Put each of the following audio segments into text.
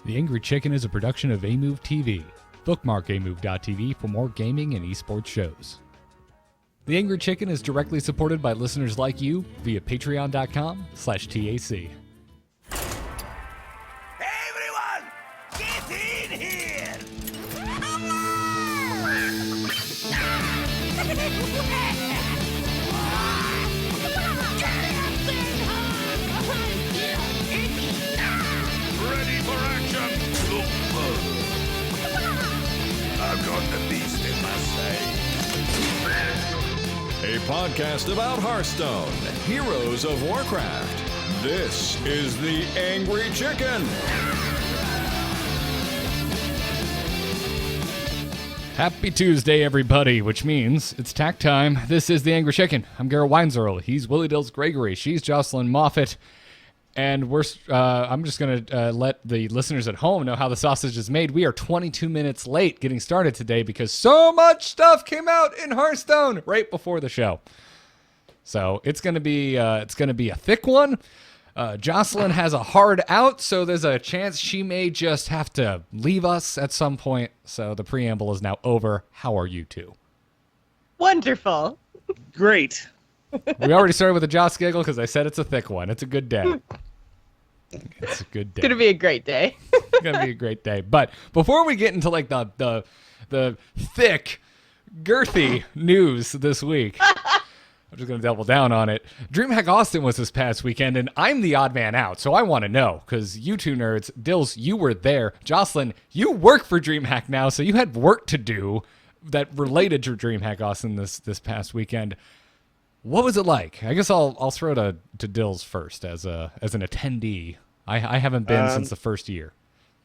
The Angry Chicken is a production of Amove TV. Bookmark amove.tv for more gaming and esports shows. The Angry Chicken is directly supported by listeners like you via patreon.com/TAC. Everyone, get in here! Ready for action! I've got the beast in my sight. A podcast about Hearthstone, Heroes of Warcraft. This is the Angry Chicken. Happy Tuesday, everybody, which means it's tack time. This is the Angry Chicken. I'm Garrett Weinzierl. He's Willie Dills Gregory. She's Jocelyn Moffat. And I'm just going to let the listeners at home know how the sausage is made. We are 22 minutes late getting started today because so much stuff came out in Hearthstone right before the show. So it's going to be a thick one. Jocelyn has a hard out, so there's a chance she may just have to leave us at some point. So the preamble is now over. How are you two? Wonderful. Great. We already started with a Joss giggle because I said it's a thick one. It's a good day. It's a good day. It's gonna be a great day. It's gonna be a great day. But before we get into like the thick, girthy news this week, I'm just gonna double down on it. Dreamhack Austin was this past weekend, and I'm the odd man out, so I want to know because you two nerds, Dills, you were there. Jocelyn, you work for Dreamhack now, so you had work to do that related to Dreamhack Austin this past weekend. What was it like? I guess I'll throw to Dills first as an attendee. I haven't been since the first year.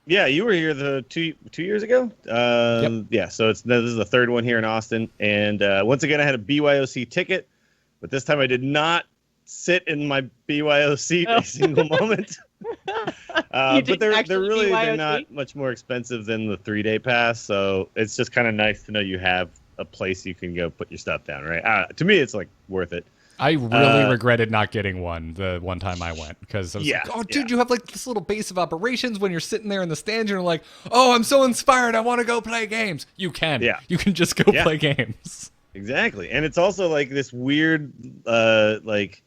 Yeah, you were here the two years ago. Yep. Yeah, so this is the third one here in Austin, and once again I had a BYOC ticket, but this time I did not sit in my BYO seat a single moment. But they're not much more expensive than the 3-day pass, so it's just kind of nice to know you have a place you can go put your stuff down, right? To me, it's like worth it. I really regretted not getting one the one time I went because I was like, oh, dude, you have like this little base of operations when you're sitting there in the stands and you're like, oh, I'm so inspired. I want to go play games. You can. Yeah. You can just go play games. Exactly. And it's also like this weird, like,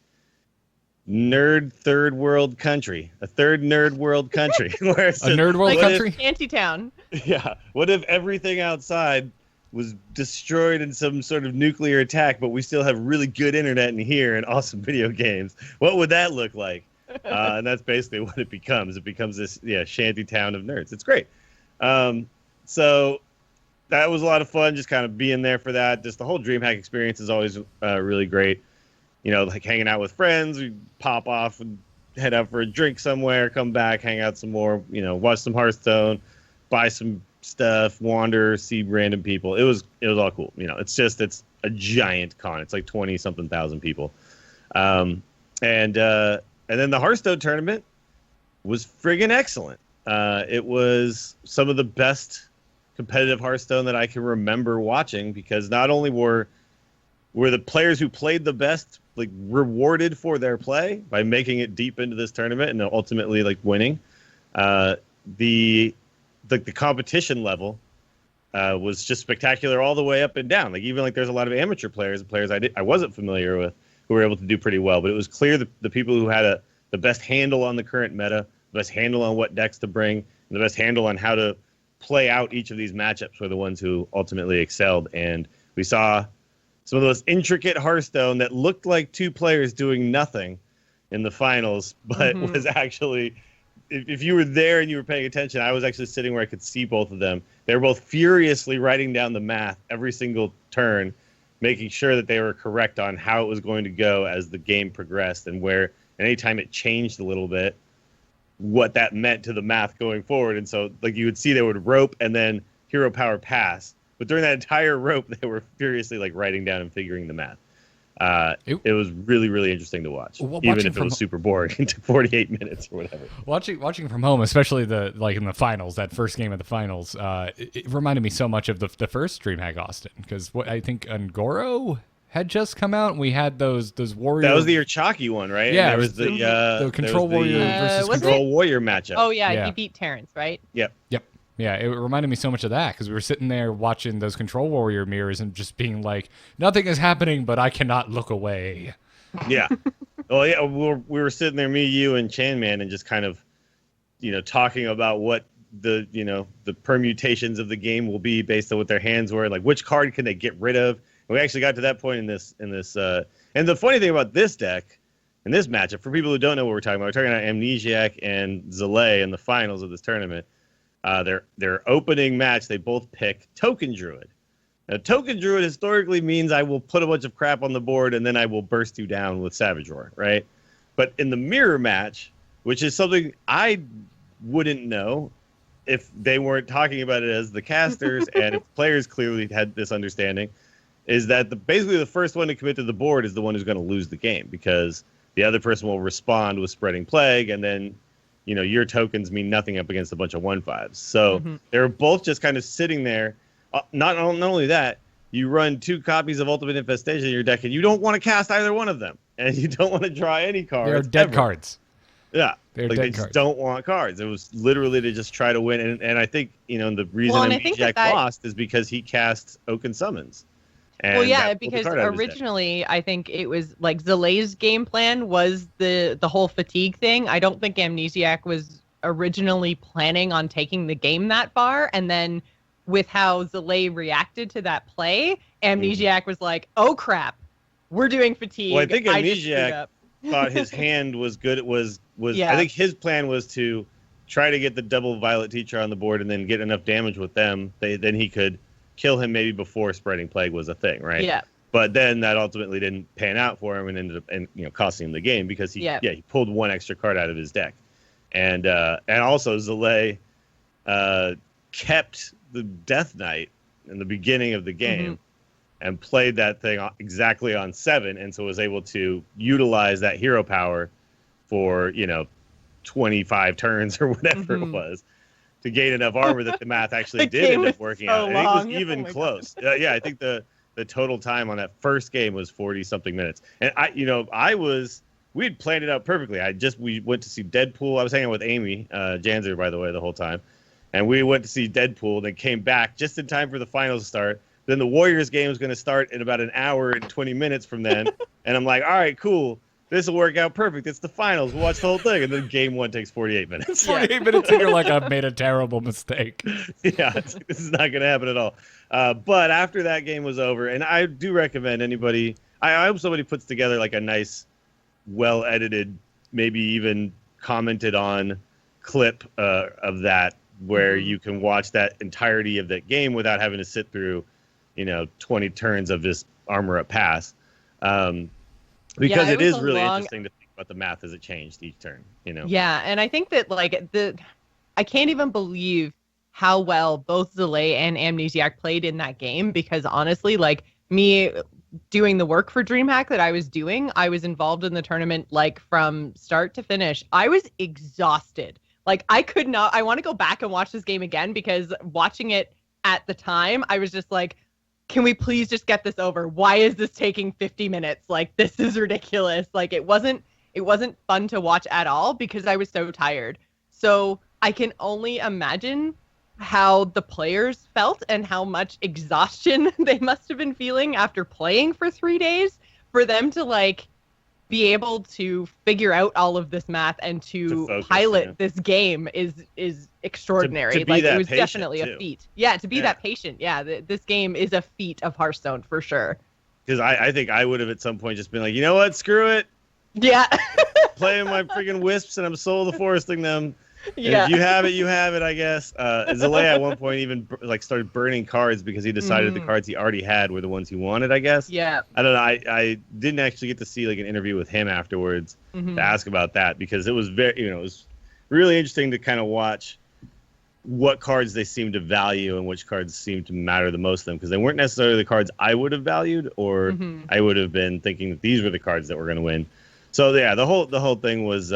nerd third world country. A third nerd world country. Where it's a nerd world country? Shantytown. Yeah. What if everything outside was destroyed in some sort of nuclear attack, but we still have really good internet in here and awesome video games? What would that look like? And that's basically what it becomes. It becomes this shanty town of nerds. It's great. So that was a lot of fun, just kind of being there for that. Just the whole DreamHack experience is always really great. You know, like hanging out with friends, we pop off and head out for a drink somewhere, come back, hang out some more, watch some Hearthstone, buy some stuff, wander, see random people. It was all cool. It's a giant con. It's like 20 something thousand people. And then the Hearthstone tournament was friggin' excellent. It was some of the best competitive Hearthstone that I can remember watching, because not only were the players who played the best like rewarded for their play by making it deep into this tournament and ultimately like winning, the competition level was just spectacular all the way up and down. Like even like there's a lot of amateur players I wasn't familiar with who were able to do pretty well, but it was clear that the people who had the best handle on the current meta, the best handle on what decks to bring, and the best handle on how to play out each of these matchups were the ones who ultimately excelled. And we saw some of those intricate Hearthstone that looked like two players doing nothing in the finals, but was actually, if you were there and you were paying attention, I was actually sitting where I could see both of them. They were both furiously writing down the math every single turn, making sure that they were correct on how it was going to go as the game progressed, and anytime it changed a little bit, what that meant to the math going forward. And so like you would see they would rope and then hero power pass. But during that entire rope, they were furiously like writing down and figuring the math. It was really, really interesting to watch, even if it was super boring. It took 48 minutes or whatever. Watching from home, especially in the finals, that first game of the finals, it reminded me so much of the first DreamHack Austin, because what I think Ngoro had just come out, and we had those warrior. That was the Urchaki one, right? Yeah, And there it was was the Control Warrior versus was Control Warrior matchup. Oh yeah, Yeah. he beat Terrence, right? Yep. Yep. Yeah, it reminded me so much of that because we were sitting there watching those Control Warrior mirrors and just being like, nothing is happening, but I cannot look away. Yeah. Well, yeah, we were sitting there, me, you, and Chan Man, and just kind of, talking about what the permutations of the game will be based on what their hands were, like which card can they get rid of. And we actually got to that point in this. And the funny thing about this deck and this matchup, for people who don't know what we're talking about Amnesiac and Zalay in the finals of this tournament. Their opening match, they both pick Token Druid. Now, Token Druid historically means I will put a bunch of crap on the board and then I will burst you down with Savage Roar, right? But in the mirror match, which is something I wouldn't know if they weren't talking about it as the casters and if players clearly had this understanding, is that basically the first one to commit to the board is the one who's going to lose the game because the other person will respond with Spreading Plague, and then your tokens mean nothing up against a bunch of 1/5s. So they're both just kind of sitting there. Not only that, you run 2 copies of Ultimate Infestation in your deck, and you don't want to cast either one of them, and you don't want to draw any cards. They're dead ever. cards. Yeah, They're like dead they just cards. don't want cards. It was literally to just try to win, and I think the reason Well, and I think Jack that- lost is because he cast Oaken Summons. And Well, yeah, that pulled the because card out of his deck. originally I think it was like Zalay's game plan was the whole fatigue thing. I don't think Amnesiac was originally planning on taking the game that far, and then with how Zalay reacted to that play, Amnesiac was like, "Oh crap, we're doing fatigue." Well, I think just screwed Amnesiac up." thought his hand was good. It was Yeah. I think his plan was to try to get the double Violet Teacher on the board and then get enough damage with them. Then he could kill him maybe before Spreading Plague was a thing, right? Yeah. But then that ultimately didn't pan out for him and ended up costing him the game because he pulled 1 extra card out of his deck. And also Zalay kept the Death Knight in the beginning of the game and played that thing exactly on 7, and so was able to utilize that hero power for 25 turns or whatever it was to gain enough armor that the math actually The did game end up was working so out. And it was long. even Oh my close. Yeah, I think the total time on that first game was 40 something minutes. And we had planned it out perfectly. We went to see Deadpool. I was hanging out with Amy Janzer, by the way, the whole time. And we went to see Deadpool and then came back just in time for the finals to start. Then the Warriors game was going to start in about an hour and 20 minutes from then. And I'm like, all right, cool. This will work out perfect. It's the finals. We'll watch the whole thing. And then game 1 takes 48 minutes. 48 minutes and you're like, I've made a terrible mistake. Yeah, this is not going to happen at all. But after that game was over, and I do recommend anybody, I hope somebody puts together like a nice, well-edited, maybe even commented on clip of that where you can watch that entirety of that game without having to sit through, 20 turns of just armor up pass. Because Yeah, it it was is a really long- interesting to think about the math as it changed each turn, Yeah, and I think that I can't even believe how well both Zalay and Amnesiac played in that game because honestly, like me doing the work for Dreamhack that I was doing, I was involved in the tournament like from start to finish. I was exhausted. Like I want to go back and watch this game again because watching it at the time, I was just like, can we please just get this over? Why is this taking 50 minutes? Like, this is ridiculous. Like, it wasn't fun to watch at all because I was so tired. So I can only imagine how the players felt and how much exhaustion they must have been feeling after playing for 3 days for them to like be able to figure out all of this math and to focus, pilot this game is extraordinary. To be like that it was patient, definitely too. a feat. Yeah, to be Yeah. that patient. Yeah, this game is a feat of Hearthstone for sure. Because I think I would have at some point just been like, you know what, screw it. Yeah. Playing my freaking wisps and I'm soul of the foresting them. And Yeah. if you have it, I guess. Zalay at one point even started burning cards because he decided the cards he already had were the ones he wanted, I guess. Yeah. I don't know. I didn't actually get to see like an interview with him afterwards to ask about that because it was it was really interesting to kind of watch what cards they seemed to value and which cards seemed to matter the most to them because they weren't necessarily the cards I would have valued or I would have been thinking that these were the cards that were going to win. So yeah, the whole thing was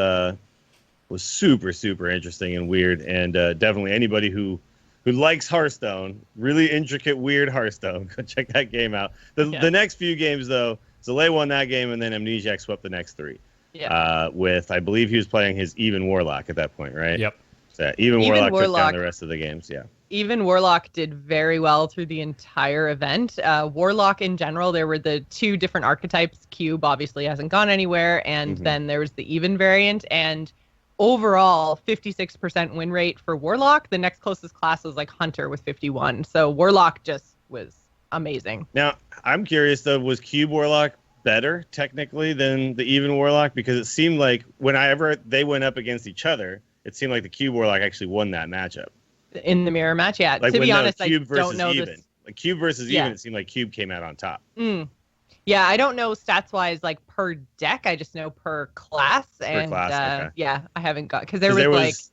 super, super interesting and weird. And definitely anybody who who likes Hearthstone, really intricate, weird Hearthstone, go check that game out. The next few games, though, Zalay won that game, and then Amnesiac swept the next 3. Yeah. With, I believe he was playing his Even Warlock at that point, right? Yep. So Even Warlock took down the rest of the games, yeah. Even Warlock did very well through the entire event. Warlock in general, there were the 2 different archetypes. Cube obviously hasn't gone anywhere, and then there was the Even variant, and overall 56% win rate for Warlock. The next closest class was like Hunter with 51. So Warlock just was amazing. Now, I'm curious though, was Cube Warlock better technically than the Even Warlock? Because it seemed like whenever they went up against each other, it seemed like the Cube Warlock actually won that matchup. In the mirror match, yeah. Like to be honest, Cube I don't know Even. this. Like Cube versus Even, it seemed like Cube came out on top. Yeah, I don't know stats-wise, like, per deck. I just know per class. Okay. Yeah, I haven't got... Because there was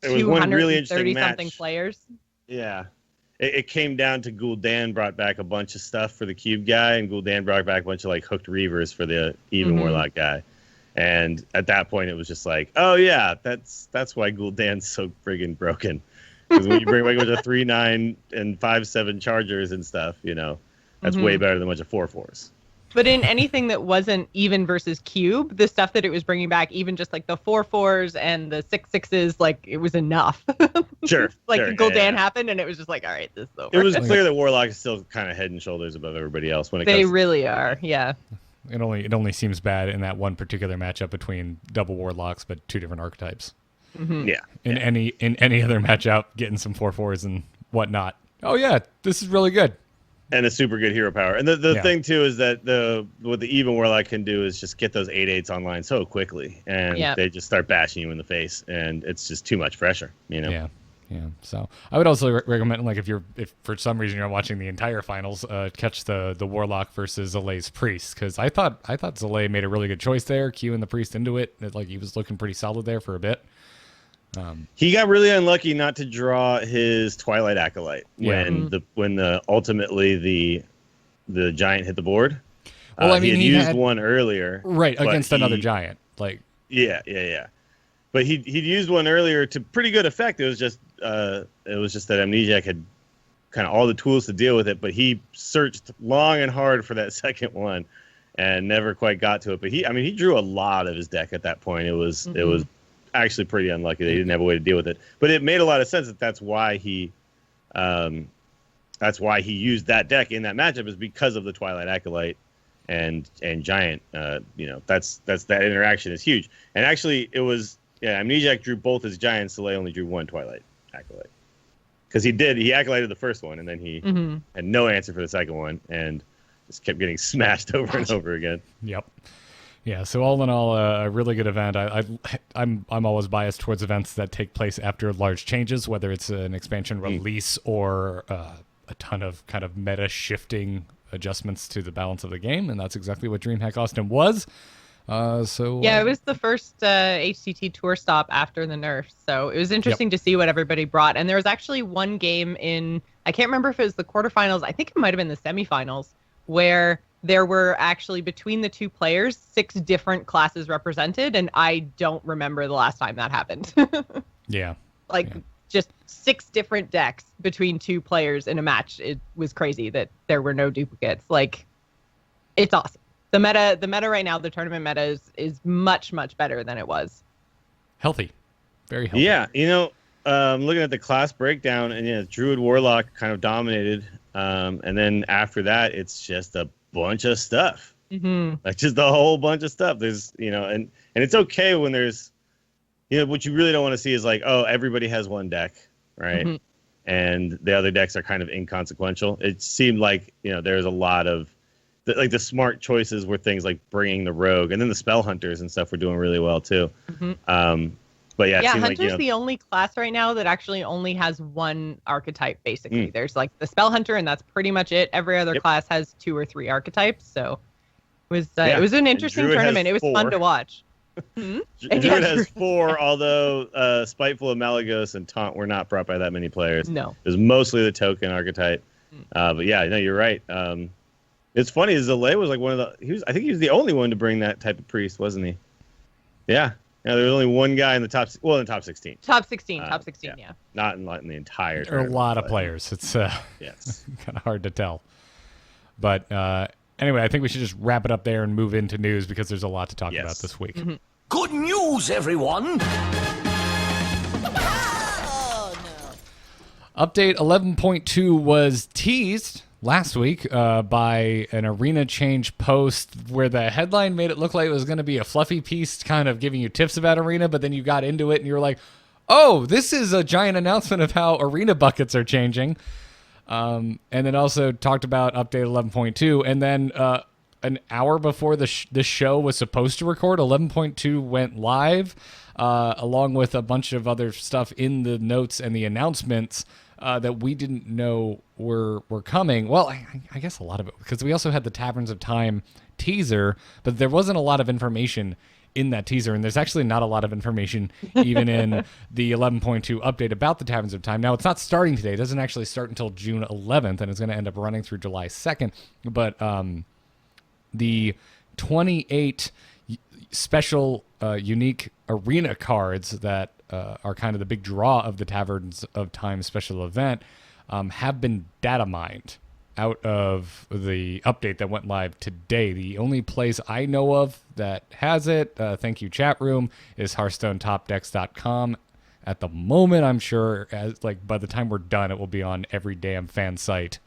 230-something players. Yeah. It came down to Gul'dan brought back a bunch of stuff for the Cube guy, and Gul'dan brought back a bunch of, like, hooked Reavers for the Even Warlock guy. And at that point, it was just like, oh, yeah, that's why Gul'dan's so friggin' broken. Because when you bring like a bunch of 3/9 and 5/7 chargers and stuff, that's way better than a bunch of 4/4s. But in anything that wasn't Even versus Cube, the stuff that it was bringing back, even just like the 4/4s and the 6/6s, like it was enough. Sure. Gul'dan happened, and it was just like, all right, this is over. It was clear that Warlock is still kind of head and shoulders above everybody else when it comes. They really are, yeah. It only seems bad in that one particular matchup between double Warlocks, but 2 different archetypes. Yeah. In any other matchup, getting some 4/4s and whatnot. Oh yeah, this is really good. And a super good hero power. And the thing too is that what the Even Warlock can do is just get those 8/8s online so quickly, and they just start bashing you in the face, and it's just too much pressure. Yeah. So I would also recommend, like, if for some reason you're watching the entire finals, catch the Warlock versus Zalay's Priest, because I thought Zalay made a really good choice there, queuing the Priest into it. Like, he was looking pretty solid there for a bit. He got really unlucky not to draw his Twilight Acolyte when ultimately the giant hit the board. Well, I mean, he had used one earlier, right, against another giant. Like, yeah. But he'd used one earlier to pretty good effect. It was just that Amnesiac had kind of all the tools to deal with it, but he searched long and hard for that second one and never quite got to it. But he drew a lot of his deck at that point. It was actually pretty unlucky that he didn't have a way to deal with it. But it made a lot of sense that's why he used that deck in that matchup, is because of the Twilight Acolyte and Giant. That interaction is huge. And actually, it was Amnesiac drew both his Giants. Zalay only drew one Twilight Acolyte, because he acolyted the first one, and then he had no answer for the second one, and just kept getting smashed over and over again. Yep. Yeah, so all in all, a really good event. I'm always biased towards events that take place after large changes, whether it's an expansion release or a ton of kind of meta shifting adjustments to the balance of the game, and that's exactly what Dreamhack Austin was. It was the first HCT tour stop after the nerfs, so it was interesting to see what everybody brought. And there was actually one game I can't remember if it was the quarterfinals, I think it might have been the semifinals, where there were actually, between the 2 players, 6 different classes represented, and I don't remember the last time that happened. Just 6 different decks between 2 players in a match. It was crazy that there were no duplicates. Like, it's awesome. The meta right now, the tournament meta is much, much better than it was. Healthy. Very healthy. Yeah, looking at the class breakdown, and Druid Warlock kind of dominated. And then after that, it's just a bunch of stuff. Like, just a whole bunch of stuff. There's, and it's okay when there's, what you really don't want to see is like, oh, everybody has one deck, right? And the other decks are kind of inconsequential. It seemed like, there's a lot of, the smart choices were things like bringing the Rogue, and then the Spell Hunters and stuff were doing really well too. But yeah, Hunter's the only class right now that actually only has one archetype, basically. There's like the Spell Hunter, and that's pretty much it. Every other class has 2 or 3 archetypes, so it was an interesting tournament. It was fun to watch. Druid has 4, although Spiteful of Malagos and Taunt were not brought by that many players. No. It was mostly the token archetype. But yeah, no, you're right. It's funny, Zalay was like I think he was the only one to bring that type of priest, wasn't he? Yeah. Yeah, there's only one guy in the top 16. Top 16, yeah. Not in the entire There are a lot of players. It's yes. kind of hard to tell. But anyway, I think we should just wrap it up there and move into news because there's a lot to talk about this week. Mm-hmm. Good news, everyone! Update 11.2 was teased last week by an arena change post where the headline made it look like it was going to be a fluffy piece kind of giving you tips about arena, but then you got into it and you were like, oh, this is a giant announcement of how arena buckets are changing. And then also talked about update 11.2, and then an hour before the show was supposed to record, 11.2 went live, along with a bunch of other stuff in the notes and the announcements that we didn't know were coming. Well, I guess a lot of it, because we also had the Taverns of Time teaser, but there wasn't a lot of information in that teaser, and there's actually not a lot of information even in the 11.2 update about the Taverns of Time. Now, it's not starting today. It doesn't actually start until June 11th, and it's going to end up running through July 2nd. But the 28 special unique arena cards that are kind of the big draw of the Taverns of Time special event have been data mined out of the update that went live today. The only place I know of that has it, thank you chat room, is HearthstoneTopDecks.com. At the moment, I'm sure by the time we're done, it will be on every damn fan site.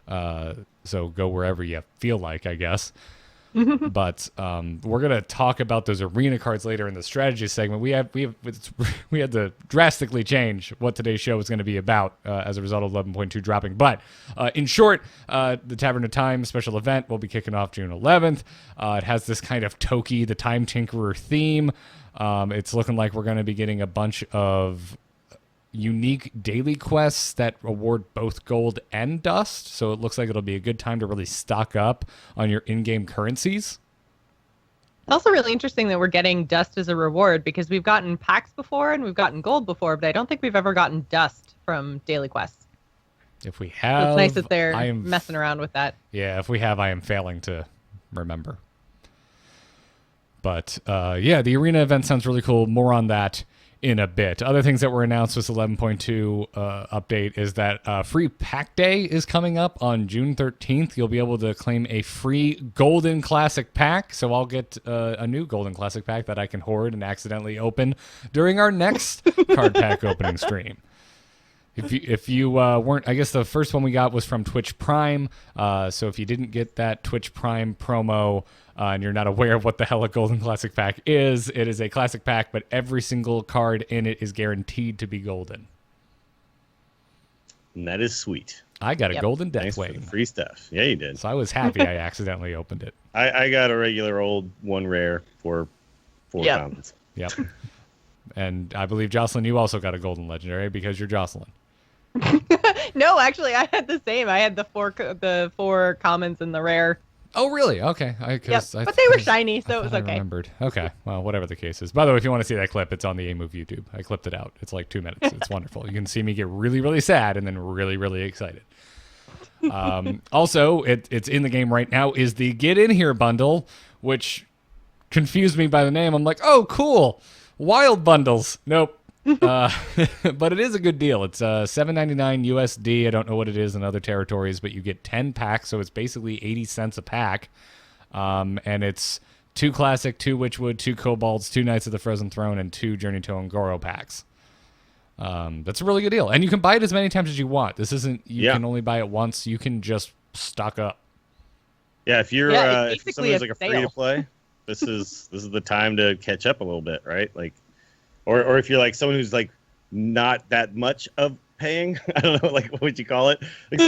So go wherever you feel like, I guess. But we're gonna talk about those arena cards later in the strategy segment. We had to drastically change what today's show is going to be about as a result of 11.2 dropping. But in short, the Tavern of Time special event will be kicking off June 11th. It has this kind of Toki, the Time Tinkerer theme. It's looking like we're going to be getting a bunch of unique daily quests that award both gold and dust, so it looks like it'll be a good time to really stock up on your in-game currencies. It's also really interesting that we're getting dust as a reward, because we've gotten packs before and we've gotten gold before, but I don't think we've ever gotten dust from daily quests. If we have, so it's nice that they're messing around with that. Yeah, if we have, I am failing to remember. But yeah, the arena event sounds really cool. More on that in a bit. Other things that were announced with 11.2 update is that free pack day is coming up on June 13th. You'll be able to claim a free golden classic pack. So I'll get a new golden classic pack that I can hoard and accidentally open during our next card pack opening stream. If you weren't, I guess the first one we got was from Twitch Prime. So if you didn't get that Twitch Prime promo, and you're not aware of what the hell a Golden Classic Pack is, it is a classic pack, but every single card in it is guaranteed to be golden. And that is sweet. I got a golden Thanks Deathwing. for the free stuff. Yeah, you did. So I was happy I accidentally opened it. I got a regular old one rare for 4 pounds. Yep. And I believe, Jocelyn, you also got a golden legendary because you're Jocelyn. No, actually, I had the same. I had the four commons and the rare. Oh, really? Okay. But they were shiny, so it was okay. I remembered. Okay. Well, whatever the case is. By the way, if you want to see that clip, it's on the A-Move YouTube. I clipped it out. It's like 2 minutes. It's wonderful. You can see me get really, really sad and then really, really excited. Also, it's in the game right now, is the Get In Here bundle, which confused me by the name. I'm like, oh, cool. Wild bundles. Nope. But it is a good deal. It's $7.99 USD. I don't know what it is in other territories, but you get 10 packs, so it's basically 80 cents a pack. And it's 2 Classic, 2 Witchwood, 2 Kobolds, 2 Knights of the Frozen Throne, and 2 Journey to Ungoro packs. That's a really good deal. And you can buy it as many times as you want. This isn't, you can only buy it once. You can just stock up. Yeah, if you're if somebody who's like a free to play, this is the time to catch up a little bit, right? Like, or if you're like someone who's like not that much of paying, I don't know, like what would you call it? Like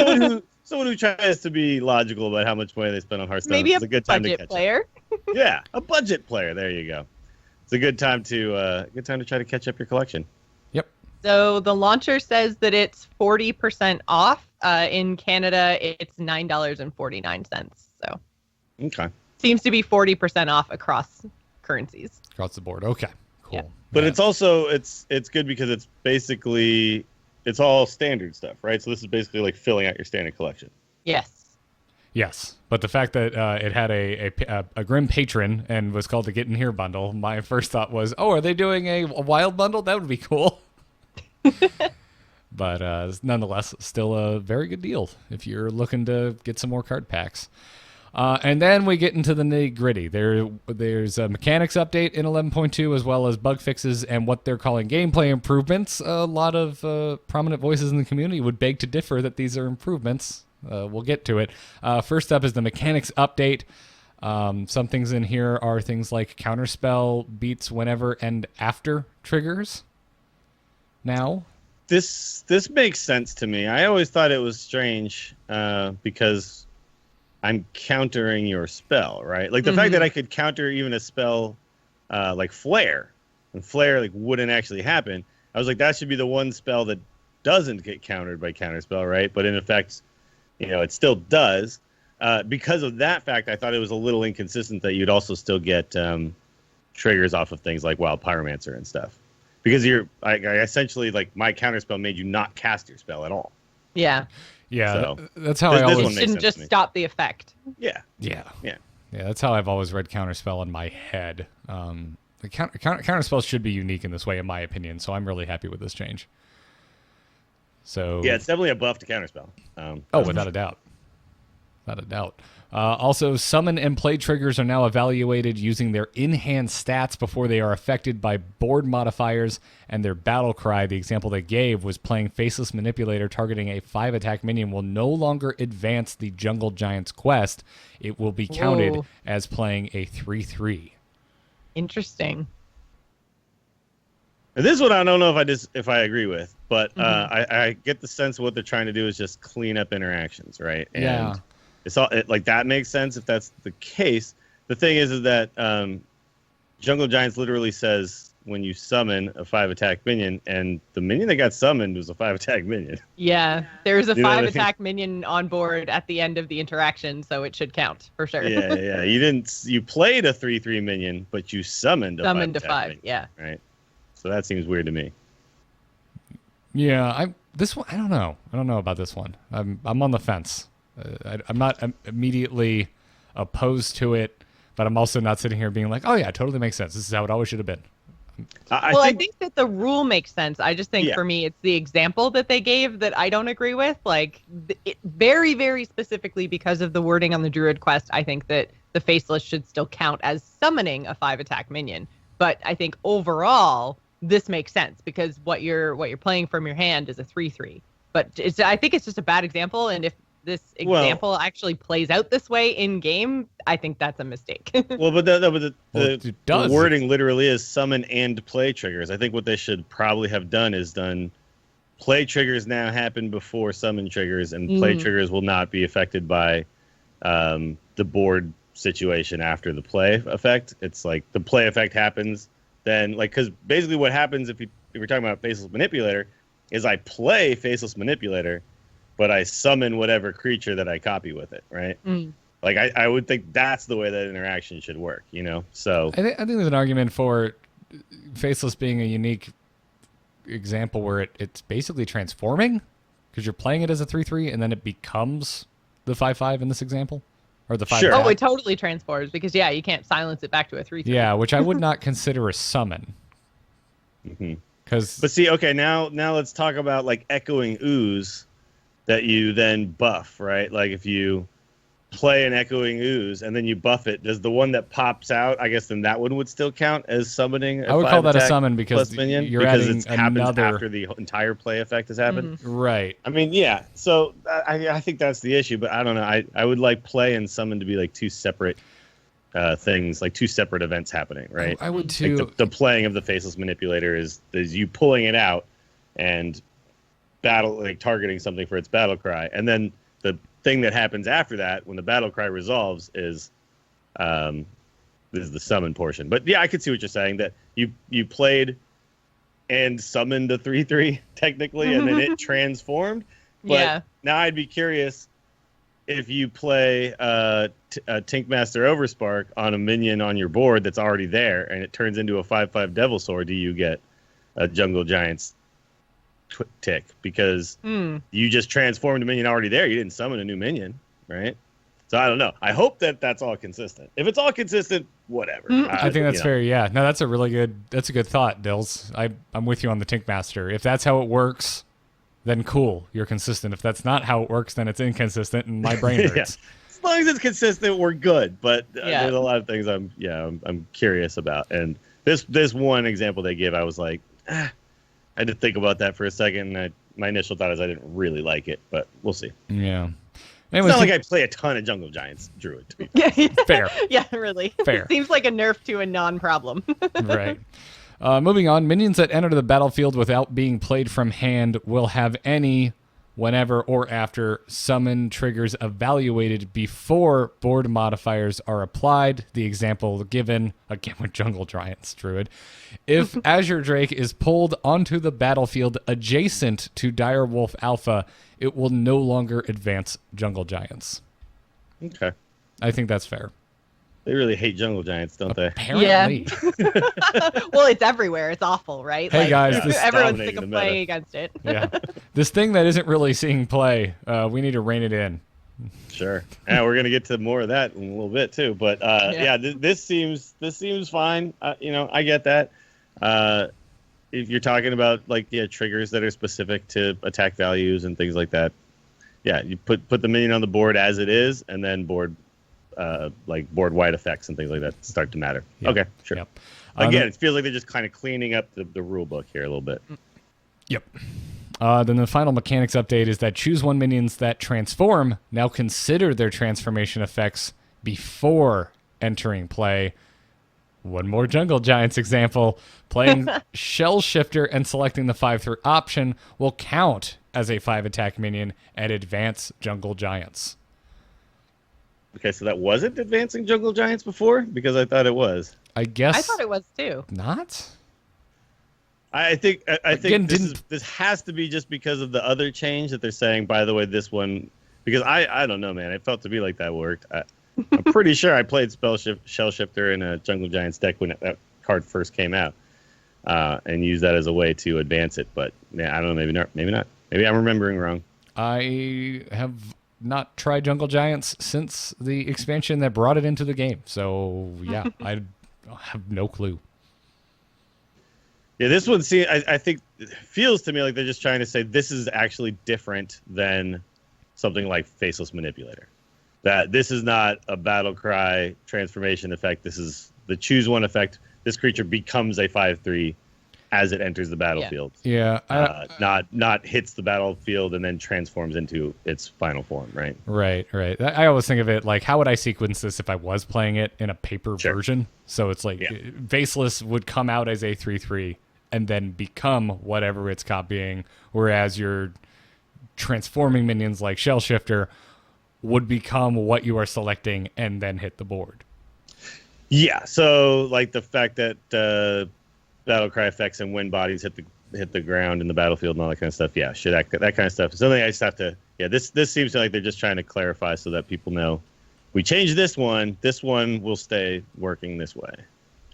someone who tries to be logical about how much money they spend on Hearthstone. Maybe it's a good time to budget catch player. up. Yeah, a budget player. There you go. It's a good time to try to catch up your collection. Yep. So the launcher says that it's 40% off. In Canada, it's $9.49. So okay, seems to be 40% off across currencies. Across the board. Okay. Cool. Yeah. But it's also it's good because it's basically it's all standard stuff, right? So this is basically like filling out your standard collection. Yes. Yes, but the fact that it had a Grim Patron and was called the Get In Here bundle, my first thought was, oh, are they doing a wild bundle? That would be cool. But nonetheless, still a very good deal if you're looking to get some more card packs. And then we get into the nitty-gritty. There's a mechanics update in 11.2 as well as bug fixes and what they're calling gameplay improvements. A lot of prominent voices in the community would beg to differ that these are improvements. We'll get to it. First up is the mechanics update. Some things in here are things like counterspell beats whenever and after triggers. Now, This makes sense to me. I always thought it was strange because I'm countering your spell, right? Like the fact that I could counter even a spell like Flare, and Flare like wouldn't actually happen. I was like, that should be the one spell that doesn't get countered by counterspell, right? But in effect, it still does. Because of that fact, I thought it was a little inconsistent that you'd also still get triggers off of things like Wild Pyromancer and stuff. Because I essentially, like, my counterspell made you not cast your spell at all. Yeah. yeah, So, that's how I this always... one It makes shouldn't sense just to me. stop the effect. Yeah. Yeah. Yeah. Yeah, that's how I've always read counterspell in my head. The counterspell should be unique in this way, in my opinion, so I'm really happy with this change. So Yeah, it's definitely a buff to counterspell. without a doubt. Without a doubt. Also, summon and play triggers are now evaluated using their in-hand stats before they are affected by board modifiers and their battle cry. The example they gave was playing Faceless Manipulator targeting a 5-attack minion will no longer advance the Jungle Giant's quest. It will be counted Whoa. as playing a 3/3. Interesting. And this one I don't know if I agree with, but I get the sense of what they're trying to do is just clean up interactions, right? And Yeah. it's all like that makes sense if that's the case. The thing is that Jungle Giants literally says when you summon a 5-attack minion, and the minion that got summoned was a 5-attack minion. Yeah, there's a You know what I 5-attack minion on board at the end of the interaction, so it should count for sure. Yeah. You played a 3/3 minion, but you summoned a 5-attack minion, yeah. right? So that seems weird to me. Yeah, this one I don't know. I don't know about this one. I'm on the fence. I'm not immediately opposed to it, but I'm also not sitting here being like, oh yeah, it totally makes sense. This is how it always should have been. I think that the rule makes sense. I just think Yeah. for me, it's the example that they gave that I don't agree with. Like, very, very specifically because of the wording on the Druid quest, I think that the Faceless should still count as summoning a 5-attack minion. But I think overall, this makes sense because what you're playing from your hand is a 3/3. But I think it's just a bad example, and if this example actually plays out this way in game, I think that's a mistake. Well, but the it does. wording literally is summon and play triggers. I think what they should probably have done is done play triggers now happen before summon triggers, and play triggers will not be affected by the board situation after the play effect. It's like the play effect happens then, like, because basically what happens if we're talking about Faceless Manipulator is I play Faceless Manipulator, but I summon whatever creature that I copy with it, right? Like, I would think that's the way that interaction should work, So I think there's an argument for Faceless being a unique example where it's basically transforming because you're playing it as a 3/3 and then it becomes the 5/5 in this example, or the 5. Sure. Oh, it totally transforms because you can't silence it back to a 3/3. Yeah, which I would not consider a summon. Because But see, okay, now let's talk about like Echoing Ooze that you then buff, right? Like if you play an Echoing Ooze and then you buff it, does the one that pops out, I guess then that one would still count as summoning a I would call that a 5-attack summon because plus minion? you're because adding it happens another... after the entire play effect has happened. Right. I mean, yeah. So I think that's the issue, but I don't know. I would like play and summon to be like two separate things, like two separate events happening, right? I would too. Like the playing of the Faceless Manipulator is you pulling it out and targeting something for its battle cry, and then the thing that happens after that when the battle cry resolves is the summon portion. But yeah, I could see what you're saying, that you played and summoned a 3/3 technically, and then it transformed. But now I'd be curious if you play a Tinkmaster Overspark on a minion on your board that's already there and it turns into a 5/5 Devil Sword, do you get a Jungle Giant's tick? Because you just transformed a minion already there. You didn't summon a new minion, right? So I don't know. I hope that that's all consistent. If it's all consistent, whatever. I think that's fair. Yeah. No, that's a good thought, Dills. I'm with you on the Tinkmaster. If that's how it works, then cool, you're consistent. If that's not how it works, then it's inconsistent, and my brain hurts. As long as it's consistent, we're good. But there's a lot of things I'm curious about. And this one example they give, I was like, I had to think about that for a second. And my initial thought is I didn't really like it, but we'll see. Yeah. Anyways, it's not like I play a ton of Jungle Giants Druid, to be fair. Yeah, really. Fair. Seems like a nerf to a non-problem. Right. Moving on, minions that enter the battlefield without being played from hand will have any, whenever or after, summon triggers evaluated before board modifiers are applied. The example given, again with Jungle Giants Druid. If Azure Drake is pulled onto the battlefield adjacent to Direwolf Alpha, it will no longer advance Jungle Giants. Okay. I think that's fair. They really hate Jungle Giants, don't they? Apparently. Well, it's everywhere. It's awful, right? Hey, guys, this everyone's dominating sick of the meta. playing against it. Yeah. This thing that isn't really seeing play, we need to rein it in. Sure. Yeah, we're gonna get to more of that in a little bit too. But this seems fine. I get that. If you're talking about triggers that are specific to attack values and things like that, yeah, you put the minion on the board as it is, and then board wide effects and things like that start to matter. Yep. Okay, sure. Yep. Again, it feels like they're just kind of cleaning up the rule book here a little bit. Yep. Then the final mechanics update is that choose one minions that transform now consider their transformation effects before entering play. One more Jungle Giants example. Playing Shell Shifter and selecting the 5/3 option will count as a 5 attack minion and advance Jungle Giants. Okay, so that wasn't advancing Jungle Giants before? Because I thought it was. I guess I thought it was too. not. I think Again, this has to be just because of the other change that they're saying. By the way, this one, because I don't know, man. It felt to me like that worked. I'm pretty sure I played Shell Shifter in a Jungle Giants deck when that card first came out, and used that as a way to advance it. But yeah, I don't know. Maybe not. Maybe I'm remembering wrong. I have not tried Jungle Giants since the expansion that brought it into the game. So yeah, I have no clue. Yeah, this one, I think it feels to me like they're just trying to say this is actually different than something like Faceless Manipulator. That this is not a battle cry transformation effect. This is the choose one effect. This creature becomes a 5/3 as it enters the battlefield. Yeah. Not hits the battlefield and then transforms into its final form, right? Right. I always think of it like, how would I sequence this if I was playing it in a paper version? So it's like Faceless would come out as a 3/3 and then become whatever it's copying, whereas your transforming minions like Shell Shifter would become what you are selecting and then hit the board. Yeah, so like the fact that battlecry effects and when bodies hit the ground in the battlefield and all that kind of stuff. Yeah, that kind of stuff. Something I just have to. Yeah, this seems like they're just trying to clarify so that people know we changed this one. This one will stay working this way,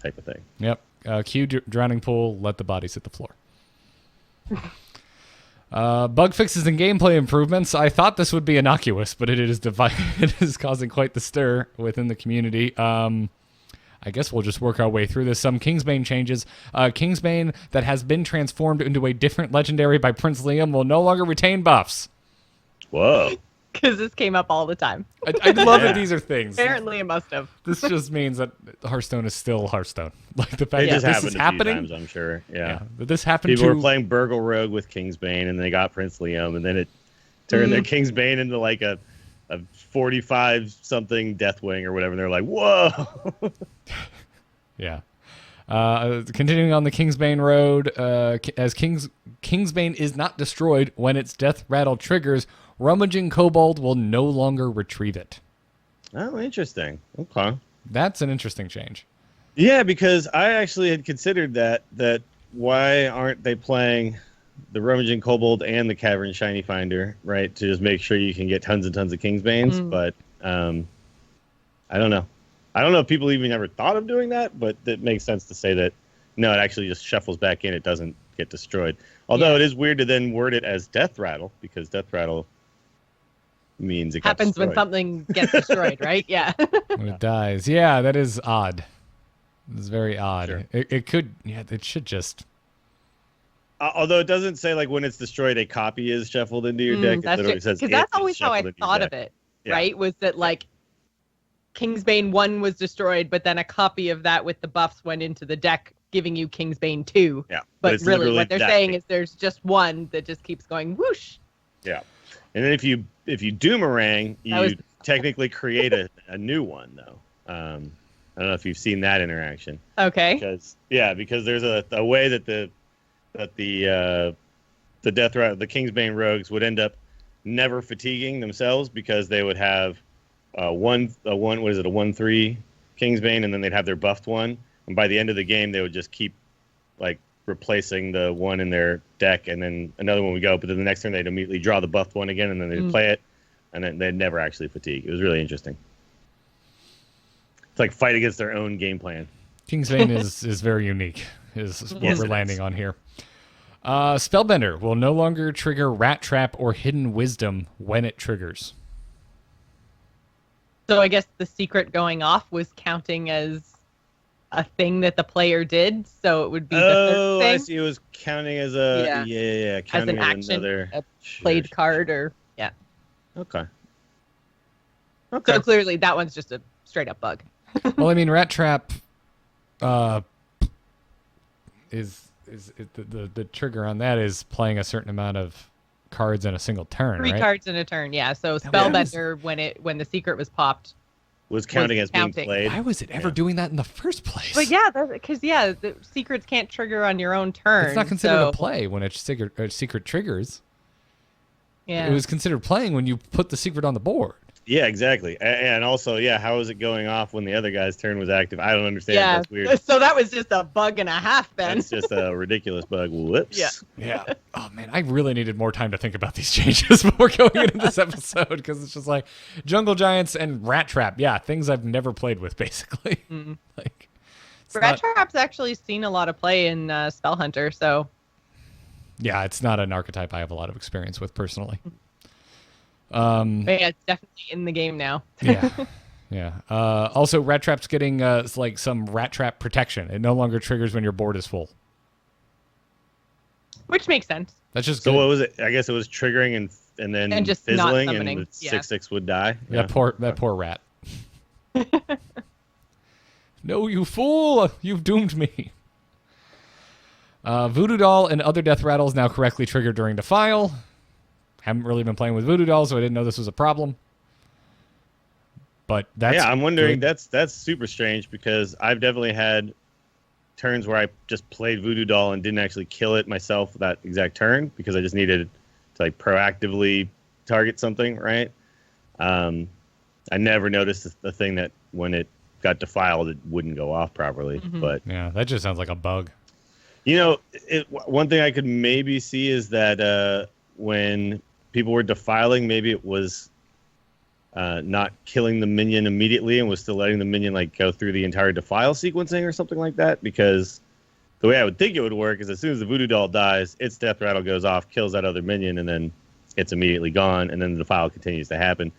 type of thing. Yep. Cue drowning pool. Let the bodies hit the floor. Bug fixes and gameplay improvements. I thought this would be innocuous, but it is causing quite the stir within the community. I guess we'll just work our way through this. Some Kingsbane changes. Kingsbane that has been transformed into a different legendary by Prince Liam will no longer retain buffs. Whoa. Because this came up all the time. I love that these are things. Apparently it must have. This just means that Hearthstone is still Hearthstone. Like the fact It that just this happened is a happening. few times, I'm sure. Yeah. That this happened People to were playing Burgle Rogue with Kingsbane, and they got Prince Liam, and then it turned their Kingsbane into like a 45-something Deathwing or whatever, and they're like, whoa! Yeah. Continuing on the Kingsbane road, as Kingsbane is not destroyed when its death rattle triggers, Rummaging Kobold will no longer retrieve it. Oh, interesting. Okay. That's an interesting change. Yeah, because I actually had considered that why aren't they playing the Rummaging Kobold and the Cavern Shiny Finder, right, to just make sure you can get tons and tons of Kingsbanes, but I don't know. I don't know if people even ever thought of doing that, but it makes sense to say that, no, it actually just shuffles back in. It doesn't get destroyed. Although it is weird to then word it as Death Rattle, because Death Rattle means it got Happens when destroyed. something gets destroyed, right? Yeah. When it dies. Yeah, that is odd. It's very odd. Sure. It could, yeah, it should just. Although it doesn't say like when it's destroyed, a copy is shuffled into your deck. It That's literally says because it that's is always how I shuffled into your thought of deck. it, Yeah. right? Was that like Kingsbane 1 was destroyed, but then a copy of that with the buffs went into the deck, giving you Kingsbane 2. Yeah, But it's really, literally what they're that saying big. is there's just one that just keeps going whoosh. Yeah, and then if you doomerang, That was- you technically create a new one though. I don't know if you've seen that interaction. Okay. Because there's a way that the Death Rattle, the Kingsbane rogues would end up never fatiguing themselves because they would have a 1/3 Kingsbane, and then they'd have their buffed one, and by the end of the game they would just keep like replacing the one in their deck, and then another one would go, but then the next turn they'd immediately draw the buffed one again, and then they'd play it, and then they'd never actually fatigue. It was really interesting. It's like fight against their own game plan. Kingsbane is very unique, is what Yes, we're it landing is. on here. Spellbender will no longer trigger Rat Trap or Hidden Wisdom when it triggers. So I guess the secret going off was counting as a thing that the player did, so it would be the third I thing see. It was counting as a as counting an action, another a played Sure. card, or yeah. Okay. So clearly that one's just a straight up bug. Well, I mean, Rat Trap is the trigger on that is playing a certain amount of cards in a single turn, 3 right? cards in a turn, yeah. So was- Spellbender, when the secret was popped. Was counting as being counting. played. Why was it ever doing that in the first place? But yeah, because the secrets can't trigger on your own turn. It's not considered so, a play when a secret triggers. Yeah. It was considered playing when you put the secret on the board. Yeah, exactly. And also, how is it going off when the other guy's turn was active? I don't understand. yeah. That's weird. So that was just a bug and a half, then. That's just a ridiculous bug. Whoops. Yeah. Yeah. Oh man, I really needed more time to think about these changes before going into this episode because it's just like Jungle Giants and Rat Trap. Yeah, things I've never played with, basically. Like, it's Rat not- Trap's actually seen a lot of play in Spell Hunter, so yeah, it's not an archetype I have a lot of experience with personally. but yeah, it's definitely in the game now. Yeah. Yeah. Also, Rat Trap's getting like some Rat Trap protection. It no longer triggers when your board is full. Which makes sense. That's just So good. what was it? I guess it was triggering and then And just not fizzling, summoning, and the yeah. 6/6 would die. That poor rat. No, you fool! You've doomed me. Voodoo Doll and other death rattles now correctly trigger during Defile. Haven't really been playing with Voodoo Doll, so I didn't know this was a problem. But that's I'm wondering. good. That's super strange because I've definitely had turns where I just played Voodoo Doll and didn't actually kill it myself that exact turn because I just needed to like proactively target something, right? I never noticed the thing that when it got defiled, it wouldn't go off properly. But Yeah, that just sounds like a bug. one thing I could maybe see is that when people were defiling, maybe it was not killing the minion immediately and was still letting the minion like go through the entire defile sequencing or something like that. Because the way I would think it would work is as soon as the Voodoo Doll dies, its death rattle goes off, kills that other minion, and then it's immediately gone, and then the defile continues to happen.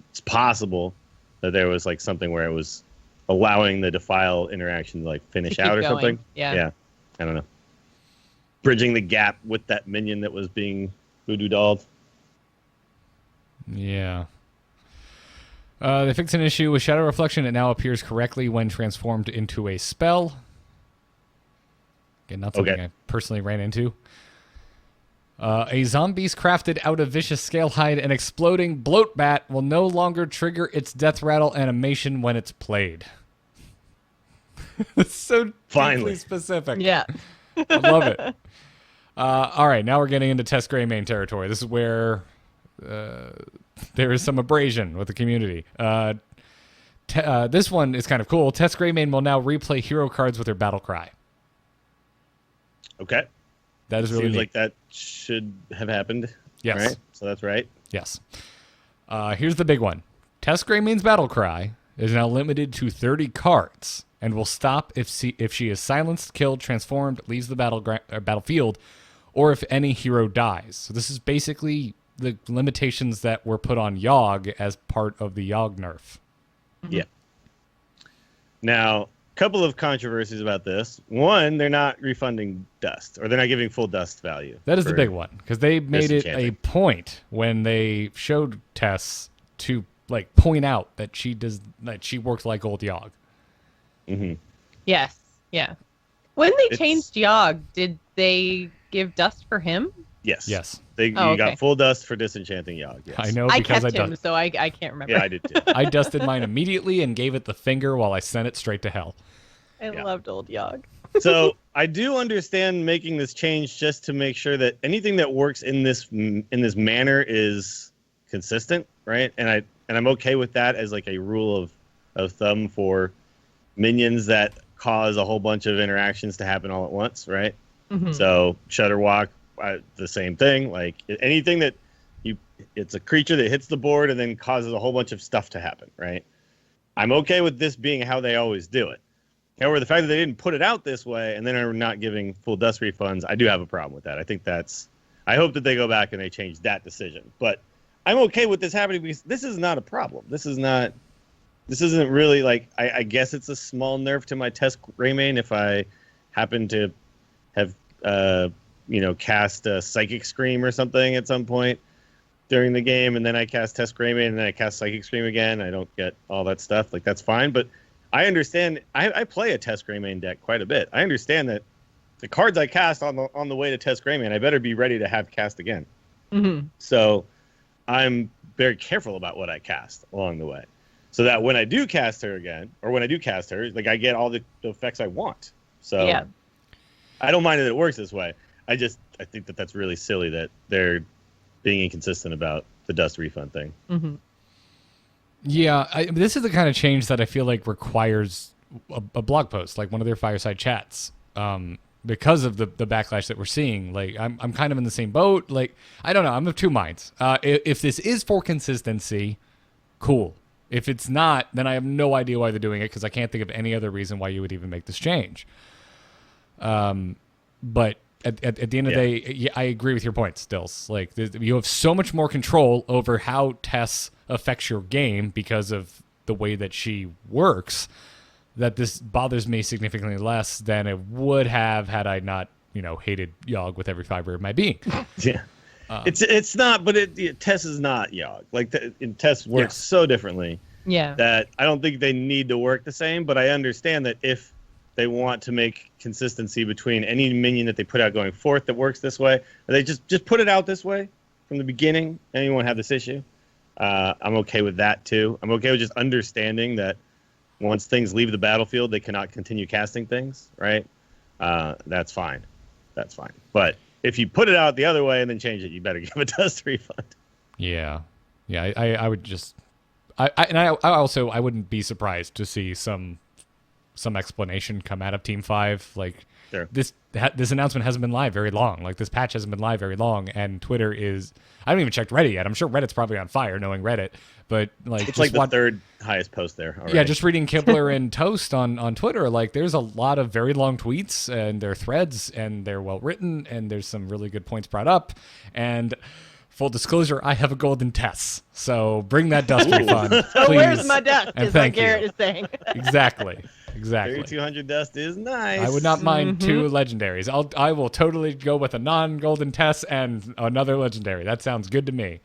It's possible that there was like something where it was allowing the defile interaction to like finish To keep out or going. something. Yeah. I don't know. Bridging the gap with that minion that was being Voodoo Dolled. Yeah. They fixed an issue with Shadow Reflection. It now appears correctly when transformed into a spell. Again, not something Okay. I personally ran into. A zombies crafted out of vicious scalehide and exploding bloat bat will no longer trigger its death rattle animation when it's played. It's so deeply Finally. specific. Yeah. I love it. All right, now we're getting into Tess Greymane territory. This is where there is some abrasion with the community. This one is kind of cool. Tess Greymane will now replay hero cards with her battle cry. Okay. That is really Seems neat. like that should have happened. Yes. Right? So that's right. Yes. Here's the big one. Tess Greymane's battle cry is now limited to 30 cards and will stop if she is silenced, killed, transformed, leaves the battlefield, or if any hero dies. So this is basically the limitations that were put on Yogg as part of the Yogg nerf. Yeah. Now, a couple of controversies about this. One, they're not refunding dust, or they're not giving full dust value. That is the big one, because they made it a disenchanting. point when they showed Tess to like point out that she worked like old Yogg. Mm-hmm. Yes. Yeah. When they It's- changed Yogg, did they give dust for him? Yes. Yes. You okay. got full dust for disenchanting Yogg. Yes. I know I because kept I him, so I can't remember. Yeah, I did too. I dusted mine immediately and gave it the finger while I sent it straight to hell. I Yeah. loved old Yogg. So I do understand making this change just to make sure that anything that works in this manner is consistent, right? And I'm okay with that as like a rule of thumb for minions that cause a whole bunch of interactions to happen all at once, right? Mhm. So Shutterwalk, the same thing. Like anything that it's a creature that hits the board and then causes a whole bunch of stuff to happen, right? I'm okay with this being how they always do it. However, the fact that they didn't put it out this way and then are not giving full dust refunds, I do have a problem with that. I hope that they go back and they change that decision. But I'm okay with this happening because this is not a problem. This isn't really like, I guess it's a small nerf to my Tess Greymane if I happen to have, cast a Psychic Scream or something at some point during the game, and then I cast Tess Greymane and then I cast Psychic Scream again. I don't get all that stuff. Like, that's fine. But I understand. I play a Tess Greymane deck quite a bit. I understand that the cards I cast on the way to Tess Greymane, I better be ready to have cast again. Mhm. So I'm very careful about what I cast along the way, so that when I do cast her again, or when I do cast her, like I get all the effects I want. So Yeah. I don't mind that it works this way. I think that that's really silly that they're being inconsistent about the dust refund thing. Mhm. Yeah, this is the kind of change that I feel like requires a blog post, like one of their fireside chats, because of the backlash that we're seeing. Like, I'm kind of in the same boat. Like, I don't know. I'm of two minds. If this is for consistency, cool. If it's not, then I have no idea why they're doing it, because I can't think of any other reason why you would even make this change. But at the end of the day, yeah, I agree with your point, Stills. Like, you have so much more control over how Tess affects your game because of the way that she works, that this bothers me significantly less than it would have had I not, hated Yogg with every fiber of my being. Yeah, it's not, but Tess is not Yogg. Like Tess works so differently Yeah. that I don't think they need to work the same. But I understand that if they want to make consistency between any minion that they put out going forth that works this way, or they just put it out this way from the beginning, and you won't have this issue. I'm okay with that too. I'm okay with just understanding that once things leave the battlefield, they cannot continue casting things, right? That's fine. That's fine. But if you put it out the other way and then change it, you better give a dust refund. Yeah. I would just, I also wouldn't be surprised to see some explanation come out of Team 5. Like, Sure. this announcement hasn't been live very long. Like, this patch hasn't been live very long, and Twitter is, I haven't even checked Reddit yet. I'm sure Reddit's probably on fire, knowing Reddit, but like, It's like the third highest post there already. yeah, just reading Kibler and Toast on Twitter, like, there's a lot of very long tweets, and they're threads, and they're well written, and there's some really good points brought up. And full disclosure, I have a golden Tess, so bring that dust refund, please. So where's my dust? and Is what thank you. Garrett is saying. Exactly. 3200 dust is nice. I would not mind two legendaries. I will totally go with a non-golden Tess and another legendary. That sounds good to me.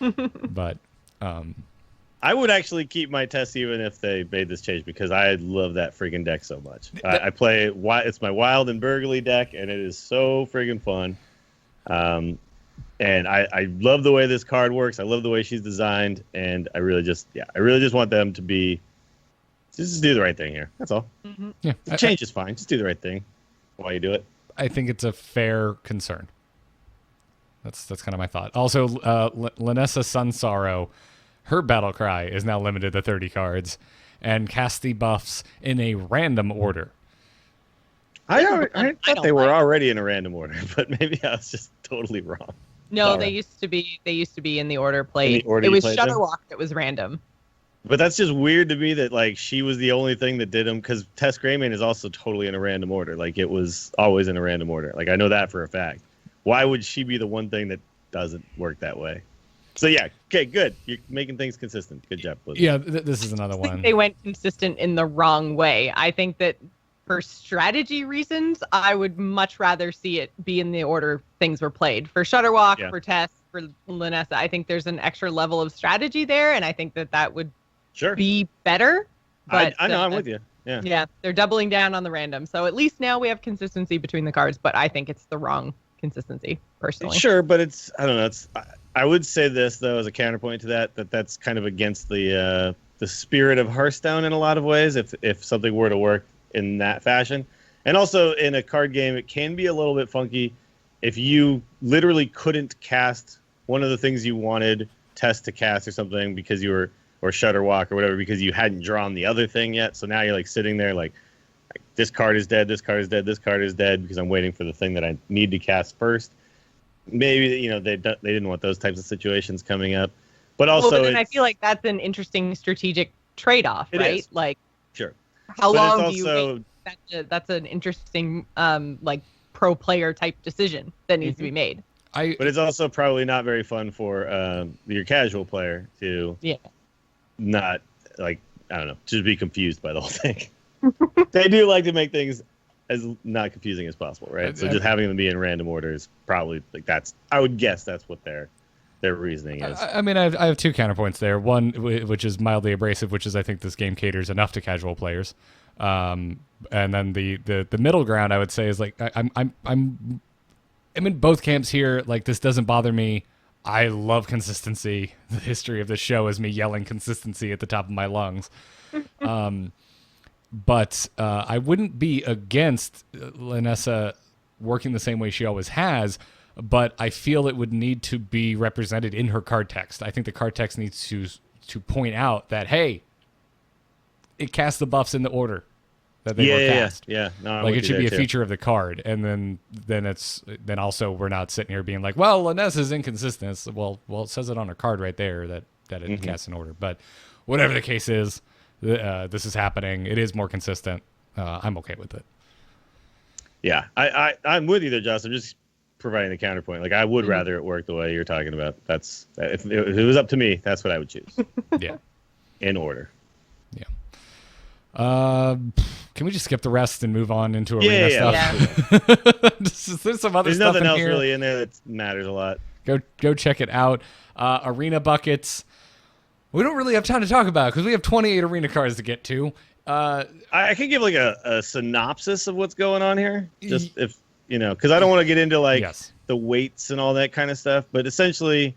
But I would actually keep my Tess even if they made this change, because I love that friggin' deck so much. I play it. It's my Wild and Burgley deck, and it is so friggin' fun. And I love the way this card works. I love the way she's designed, and I really just want them to be. Just do the right thing here. That's all. yeah, The change is fine. Just do the right thing while you do it. I think it's a fair concern. That's kind of my thought. Also, Lanessa Sunsorrow, her battle cry is now limited to 30 cards, and cast the buffs in a random order. I I thought don't they were like- already in a random order, but maybe I was just totally wrong. No, Sorry. they used to be in the order played. In the order it you was played them? Shutterwalk that was random. But that's just weird to me that like she was the only thing that did them, because Tess Greymane is also totally in a random order. Like, it was always in a random order. Like, I know that for a fact. Why would she be the one thing that doesn't work that way. So yeah, okay, good. You're making things consistent. Good job, Blizzard. Yeah, this is another I think one. they went consistent in the wrong way. I think that for strategy reasons, I would much rather see it be in the order things were played. For Shutterwalk, for Tess, for Linessa, I think there's an extra level of strategy there, and I think that would be better. But I know, I'm with you. Yeah. Yeah, they're doubling down on the random. So at least now we have consistency between the cards, but I think it's the wrong consistency, personally. Sure, but I don't know. I would say this, though, as a counterpoint to that's kind of against the spirit of Hearthstone in a lot of ways, if something were to work in that fashion. And also, in a card game, it can be a little bit funky if you literally couldn't cast one of the things you wanted Tess to cast or something because you were, or Shutterwalk or whatever, because you hadn't drawn the other thing yet. So now you're like sitting there like this card is dead, this card is dead, this card is dead because I'm waiting for the thing that I need to cast first. Maybe, they didn't want those types of situations coming up. But also, but then I feel like that's an interesting strategic trade-off, right? Is. Like, sure. How long do you wait? That's an interesting, like, pro player type decision that needs to be made. But it's also probably not very fun for your casual player to not, like, I don't know, just be confused by the whole thing. They do like to make things as not confusing as possible, right? So just having them be in random order is probably, like, I would guess that's what their reasoning is. I mean, I have two counterpoints there. One, which is mildly abrasive, which is I think this game caters enough to casual players. And then the middle ground, I would say, is like I'm in both camps here. Like, this doesn't bother me. I love consistency. The history of the show is me yelling consistency at the top of my lungs. But I wouldn't be against Linessa working the same way she always has, but I feel it would need to be represented in her card text. I think the card text needs to point out that, hey, it casts the buffs in the order that they were cast. Yeah. No, like, it should be a feature of the card, and then also we're not sitting here being like, well, Linessa's inconsistent. It's, well, it says it on her card right there that it casts in order. But whatever the case is, this is happening. It is more consistent. I'm okay with it. Yeah, I'm with you there, Josh. I'm just providing the counterpoint. Like, I would rather it work the way you're talking about. That's if it was up to me, that's what I would choose. Yeah, in order. Yeah. Can we just skip the rest and move on into arena stuff? Yeah. There's some other There's stuff nothing in else here. really in there that matters a lot. Go check it out. Arena buckets. We don't really have time to talk about it because we have 28 arena cards to get to. I can give like a synopsis of what's going on here, just if because I don't want to get into like the weights and all that kind of stuff. But essentially,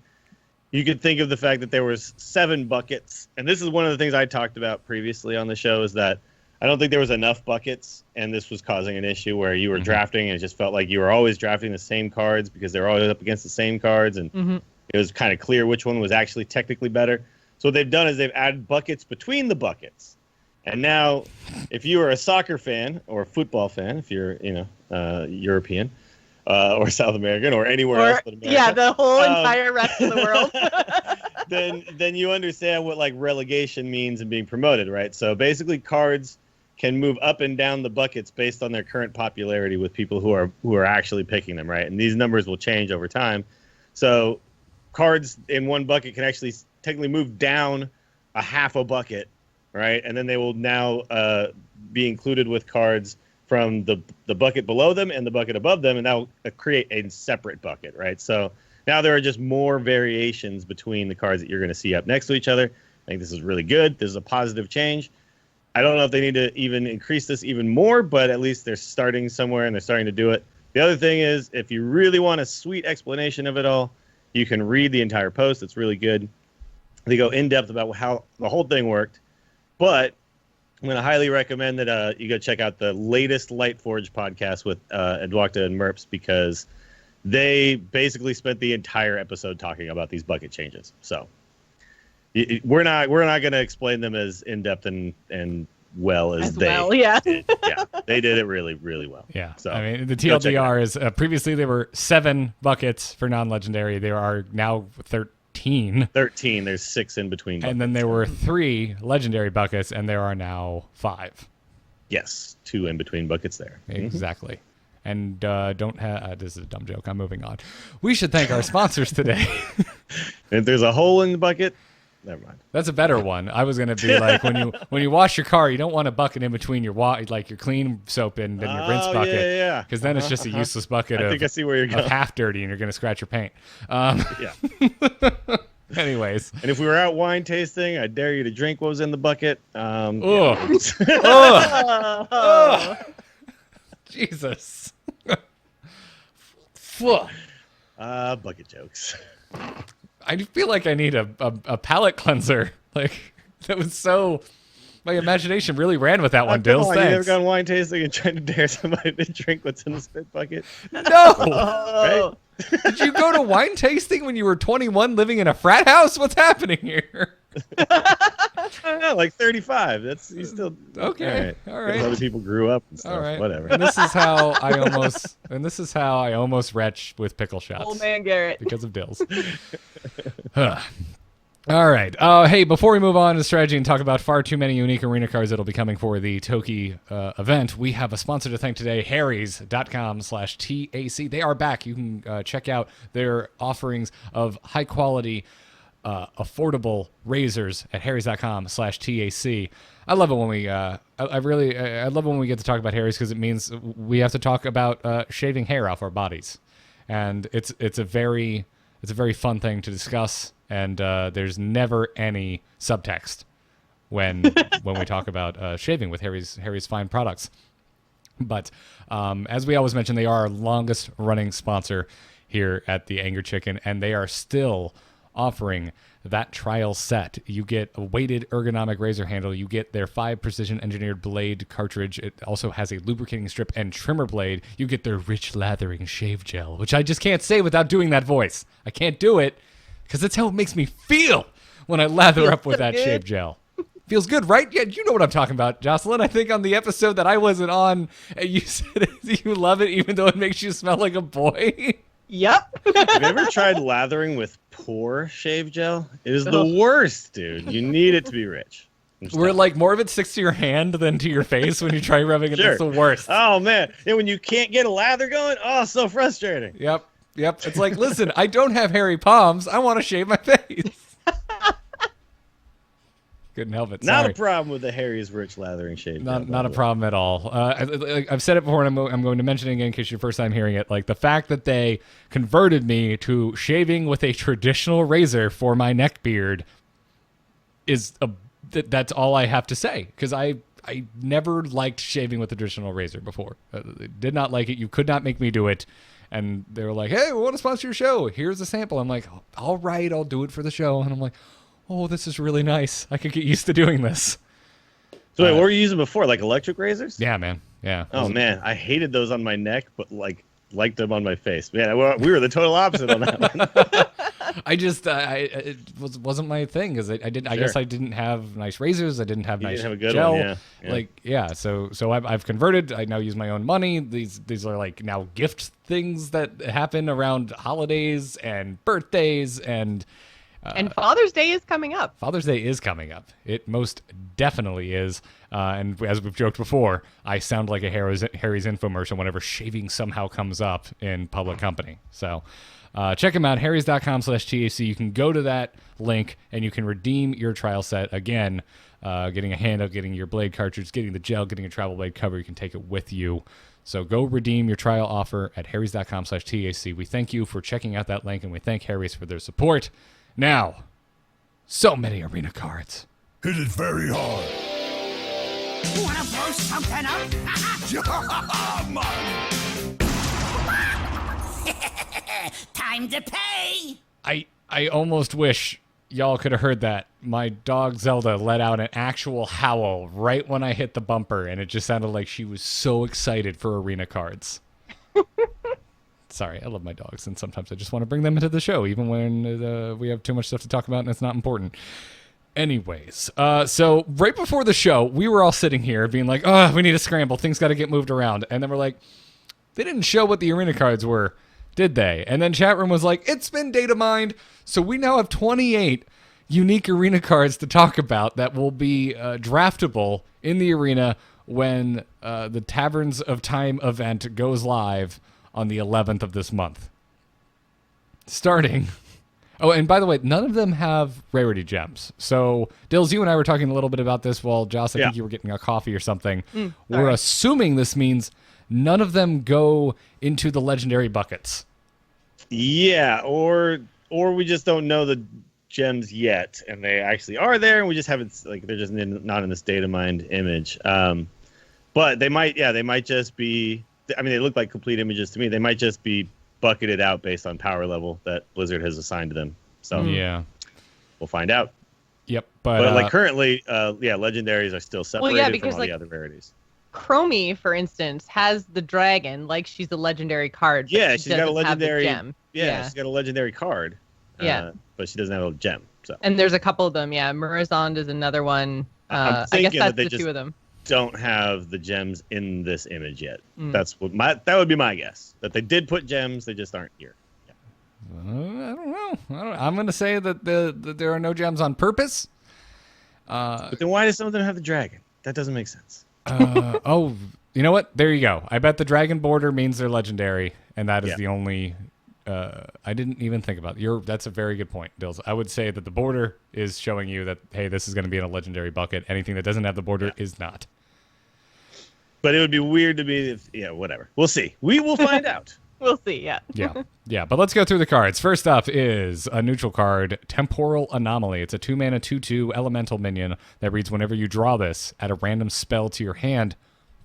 you could think of the fact that there was 7 buckets, and this is one of the things I talked about previously on the show, is that I don't think there was enough buckets, and this was causing an issue where you were drafting, and it just felt like you were always drafting the same cards because they were always up against the same cards, and it was kind of clear which one was actually technically better. So what they've done is they've added buckets between the buckets. And now, if you are a soccer fan or a football fan, if you're, European or South American or anywhere else but America. Yeah, the whole entire rest of the world. then you understand what, like, relegation means and being promoted, right? So basically cards can move up and down the buckets based on their current popularity with people who are actually picking them, right? And these numbers will change over time. So cards in one bucket can actually technically move down a half a bucket, right? And then they will now be included with cards from the bucket below them and the bucket above them, and that will create a separate bucket, right? So now there are just more variations between the cards that you're going to see up next to each other. I think this is really good. This is a positive change. I don't know if they need to even increase this even more, but at least they're starting somewhere and they're starting to do it. The other thing is, if you really want a sweet explanation of it all, you can read the entire post. It's really good. They go in depth about how the whole thing worked, but I'm going to highly recommend that you go check out the latest Lightforge podcast with Edwakta and Merps, because they basically spent the entire episode talking about these bucket changes. So we're not going to explain them as in depth and well as they did. Yeah, they did it really, really well. Yeah. So I mean, the TLDR is previously there were 7 buckets for non-legendary. There are now 13. There's 6 in between buckets. And then there were 3 legendary buckets, and there are now 5. Yes, 2 in between buckets there. Exactly. and don't have. This is a dumb joke. I'm moving on. We should thank our sponsors today. If there's a hole in the bucket, never mind. That's a better one. I was gonna be like when you wash your car, you don't want a bucket in between your your clean soap and your rinse bucket. Yeah. Because then it's just a useless bucket I think I see where you're of going. half dirty, and you're gonna scratch your paint. Yeah. Anyways. And if we were out wine tasting, I dare you to drink what was in the bucket. Ugh. Jesus. Bucket jokes. I feel like I need a palate cleanser. Like, that was so... My imagination really ran with that one, Dills. You Thanks. ever gone wine tasting and trying to dare somebody to drink what's in the spit bucket? No! Right? Did you go to wine tasting when you were 21 living in a frat house? What's happening here? Yeah, like 35. You still... Okay. All right. Other people grew up and stuff. All right. Whatever. And this is how I almost retch with pickle shots. Old man Garrett. Because of Dills. All right. Hey, before we move on to strategy and talk about far too many unique arena cards that'll be coming for the Toki event, we have a sponsor to thank today, harrys.com/TAC. They are back. You can check out their offerings of high quality, affordable razors at harrys.com/TAC. I love it when we I love it when we get to talk about Harry's, because it means we have to talk about shaving hair off our bodies, and it's a very fun thing to discuss. And there's never any subtext when we talk about shaving with Harry's fine products. But as we always mention, they are our longest running sponsor here at the Angry Chicken, and they are still offering that trial set. You get a weighted ergonomic razor handle. You get their 5 precision engineered blade cartridge. It also has a lubricating strip and trimmer blade. You get their rich lathering shave gel, which I just can't say without doing that voice. I can't do it, because that's how it makes me feel when I lather up with that shave gel. Feels good, right? Yeah, you know what I'm talking about, Jocelyn. I think on the episode that I wasn't on, you said you love it even though it makes you smell like a boy. Yep. Have you ever tried lathering with poor shave gel? It is the worst, dude. You need it to be rich. Where like more of it sticks to your hand than to your face when you try rubbing it. Sure. That's the worst. Oh, man. And when you can't get a lather going, so frustrating. Yep. It's like, listen, I don't have hairy palms. I want to shave my face. Couldn't help it. Not Sorry. a problem with the Harry's rich lathering shave. Not a problem at all. I've said it before, and I'm going to mention it again in case your first time hearing it. Like, the fact that they converted me to shaving with a traditional razor for my neck beard is that's all I have to say, because I never liked shaving with a traditional razor before. Did not like it. You could not make me do it. And they were like, hey, we want to sponsor your show. Here's a sample. I'm like, all right, I'll do it for the show. And I'm like, oh, this is really nice. I could get used to doing this. So wait, what were you using before? Like electric razors? Yeah, man. Yeah. Oh, man. I hated those on my neck, but liked them on my face. Man, we were the total opposite on that one. It wasn't my thing, because I guess I didn't have nice razors. I didn't have nice didn't have a good gel. one, yeah. So I've converted. I now use my own money. These are like now gift things that happen around holidays and birthdays and Father's Day is coming up. Father's Day is coming up. It most definitely is. And as we've joked before, I sound like a Harry's infomercial whenever shaving somehow comes up in public company. So check them out, harrys.com/TAC. You can go to that link and you can redeem your trial set. Again, getting a handle, getting your blade cartridge, getting the gel, getting a travel blade cover. You can take it with you. So go redeem your trial offer at harrys.com/TAC. We thank you for checking out that link, and we thank Harry's for their support. Now, so many arena cards. Hit it very hard. Wanna blow something up? Time to pay! I almost wish y'all could have heard that. My dog Zelda let out an actual howl right when I hit the bumper, and it just sounded like she was so excited for arena cards. Sorry, I love my dogs, and sometimes I just want to bring them into the show, even when we have too much stuff to talk about and it's not important. Anyways, so right before the show, we were all sitting here being like, oh, we need to scramble. Things got to get moved around. And then we're like, they didn't show what the arena cards were, did they? And then chat room was like, it's been data mined. So we now have 28 unique arena cards to talk about that will be draftable in the arena when the Taverns of Time event goes live on the 11th of this month. Starting. Oh, and by the way, none of them have rarity gems. So, Dills, you and I were talking a little bit about this while, Joss, I think you were getting a coffee or something. We're assuming this means none of them go into the legendary buckets. Yeah, or we just don't know the gems yet, and they actually are there, and we just haven't, like, they're just not in this data mined image. But they might just be, I mean, they look like complete images to me. They might just be bucketed out based on power level that Blizzard has assigned to them. So yeah, we'll find out. Yep, but like currently, legendaries are still separated from all the other rarities. Chromie, for instance, has the dragon like she's a legendary card. But Yeah, she's got a legendary gem. Yeah, she's got a legendary card. But she doesn't have a gem. So. And there's a couple of them. Yeah, Murazond is another one. I guess that's the two of them. Don't have the gems in this image yet. That's what that would be my guess. That they did put gems, they just aren't here. I don't know. I'm going to say that there are no gems on purpose. But then why does some of them have the dragon? That doesn't make sense. Oh, you know what? There you go. I bet the dragon border means they're legendary, and that is the only. I didn't even think about it. That's a very good point, Dills. I would say that the border is showing you that, hey, this is going to be in a legendary bucket. Anything that doesn't have the border is not. But it would be weird to be, whatever. We'll see. We will find out. We'll see, yeah. Yeah, but let's go through the cards. First up is a neutral card, Temporal Anomaly. It's a 2-mana 2/2 elemental minion that reads whenever you draw this, add a random spell to your hand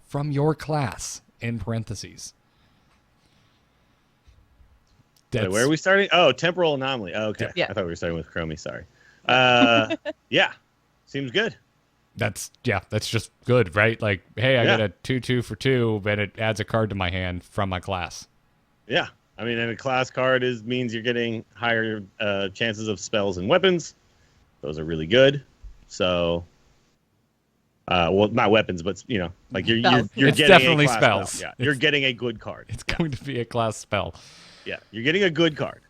from your class, in parentheses. Wait, where are we starting? Oh, Temporal Anomaly. Oh, okay. Yeah. I thought we were starting with Chromie. Sorry. Yeah. Seems good. That's just good, right? Like, hey, I got a 2/2 for 2, but it adds a card to my hand from my class. Yeah. I mean, and a class card means you're getting higher chances of spells and weapons. Those are really good. So, well, not weapons, but like you're it's getting definitely a class spells. Spell. Yeah, you're getting a good card. It's going to be a class spell. Yeah, you're getting a good card.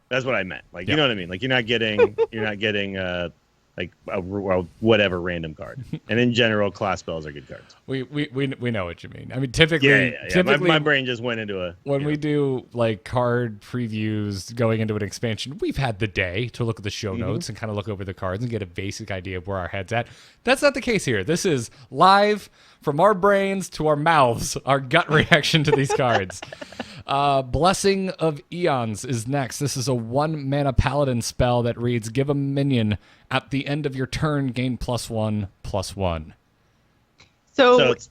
That's what I meant. Like, you know what I mean? Like, you're not getting like a whatever random card. And in general, class spells are good cards. We know what you mean. I mean, typically, my brain just went into when we do like card previews going into an expansion, we've had the day to look at the show notes and kind of look over the cards and get a basic idea of where our head's at. That's not the case here. This is live from our brains to our mouths, our gut reaction to these cards. Blessing of Eons is next. This is a 1-mana paladin spell that reads, give a minion at the end of your turn, gain +1/+1. So it's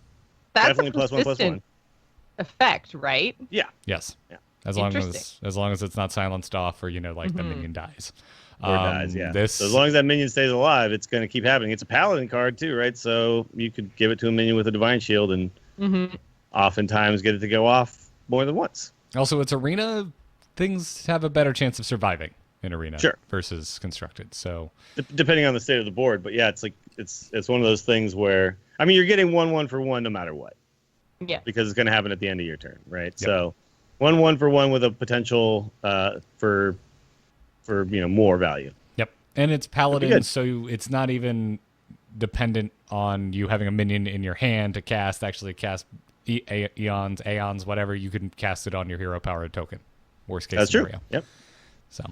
that's definitely a persistent effect, right? Yeah. Yes. Yeah. As long as it's not silenced off or the minion dies. Or dies, yeah. So as long as that minion stays alive, it's going to keep happening. It's a paladin card too, right? So you could give it to a minion with a divine shield and oftentimes get it to go off more than once. Also, it's arena. Things have a better chance of surviving in arena versus constructed. So depending on the state of the board, but yeah, it's like it's one of those things where you're getting 1/1 for 1 no matter what. Yeah. Because it's going to happen at the end of your turn, right? Yep. So 1/1 for 1 with a potential for more value. Yep. And it's paladin, so it's not even dependent on you having a minion in your hand to cast aeons, whatever. You can cast it on your hero powered token. Worst case scenario. True. Yep. So,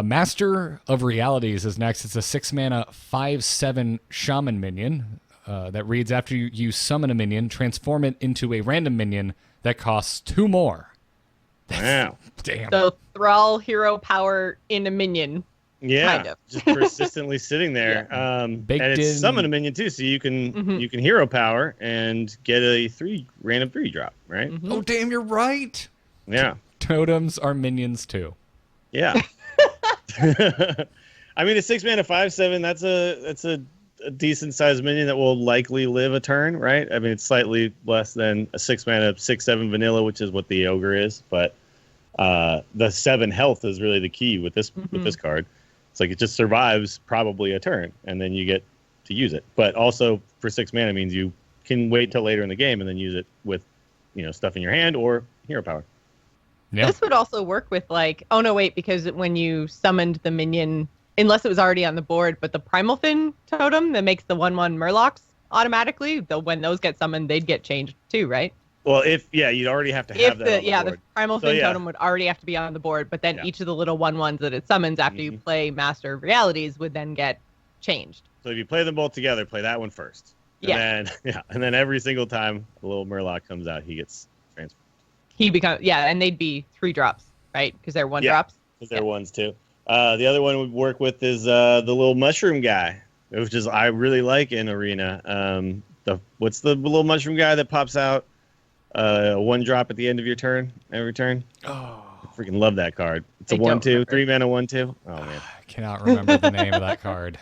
Master of Realities is next. It's a 6-mana 5/7 shaman minion that reads, after you summon a minion, transform it into a random minion that costs 2 more. Wow. Damn. So thrall hero power in a minion. Yeah. Kind of. Just persistently sitting there. And it's summon a minion too, so you can hero power and get a random 3 drop, right? Oh damn, you're right. Yeah. Totems are minions too. Yeah. I mean, a 6-mana 5/7, that's a decent sized minion that will likely live a turn, right? I mean, it's slightly less than a 6-mana 6/7 vanilla, which is what the ogre is, but the 7 health is really the key with this card. It's like it just survives probably a turn, and then you get to use it. But also for 6 mana means you can wait till later in the game and then use it with stuff in your hand or hero power. Yeah. This would also work with because when you summoned the minion, unless it was already on the board, but the Primal Fin totem that makes the 1/1 Murlocs, automatically, though when those get summoned, they'd get changed too, right? Well, you'd already have to have If that on the board. the Primal So, Fin yeah. Totem would already have to be on the board, but then Yeah. each of the little 1/1s that it summons after you play Master of Realities would then get changed. So if you play them both together, play that one first. And then every single time a little Murloc comes out, he gets transferred. He becomes and they'd be 3 drops, right? Because they're 1 drops. Because they're ones too. The other one we work with is the little mushroom guy, which is I really like in Arena. What's the little mushroom guy that pops out? 1 drop at the end of your turn, every turn. Oh, I freaking love that card. It's a I don't 1/2, remember. 3 mana 1/2. Oh man, I cannot remember the name of that card.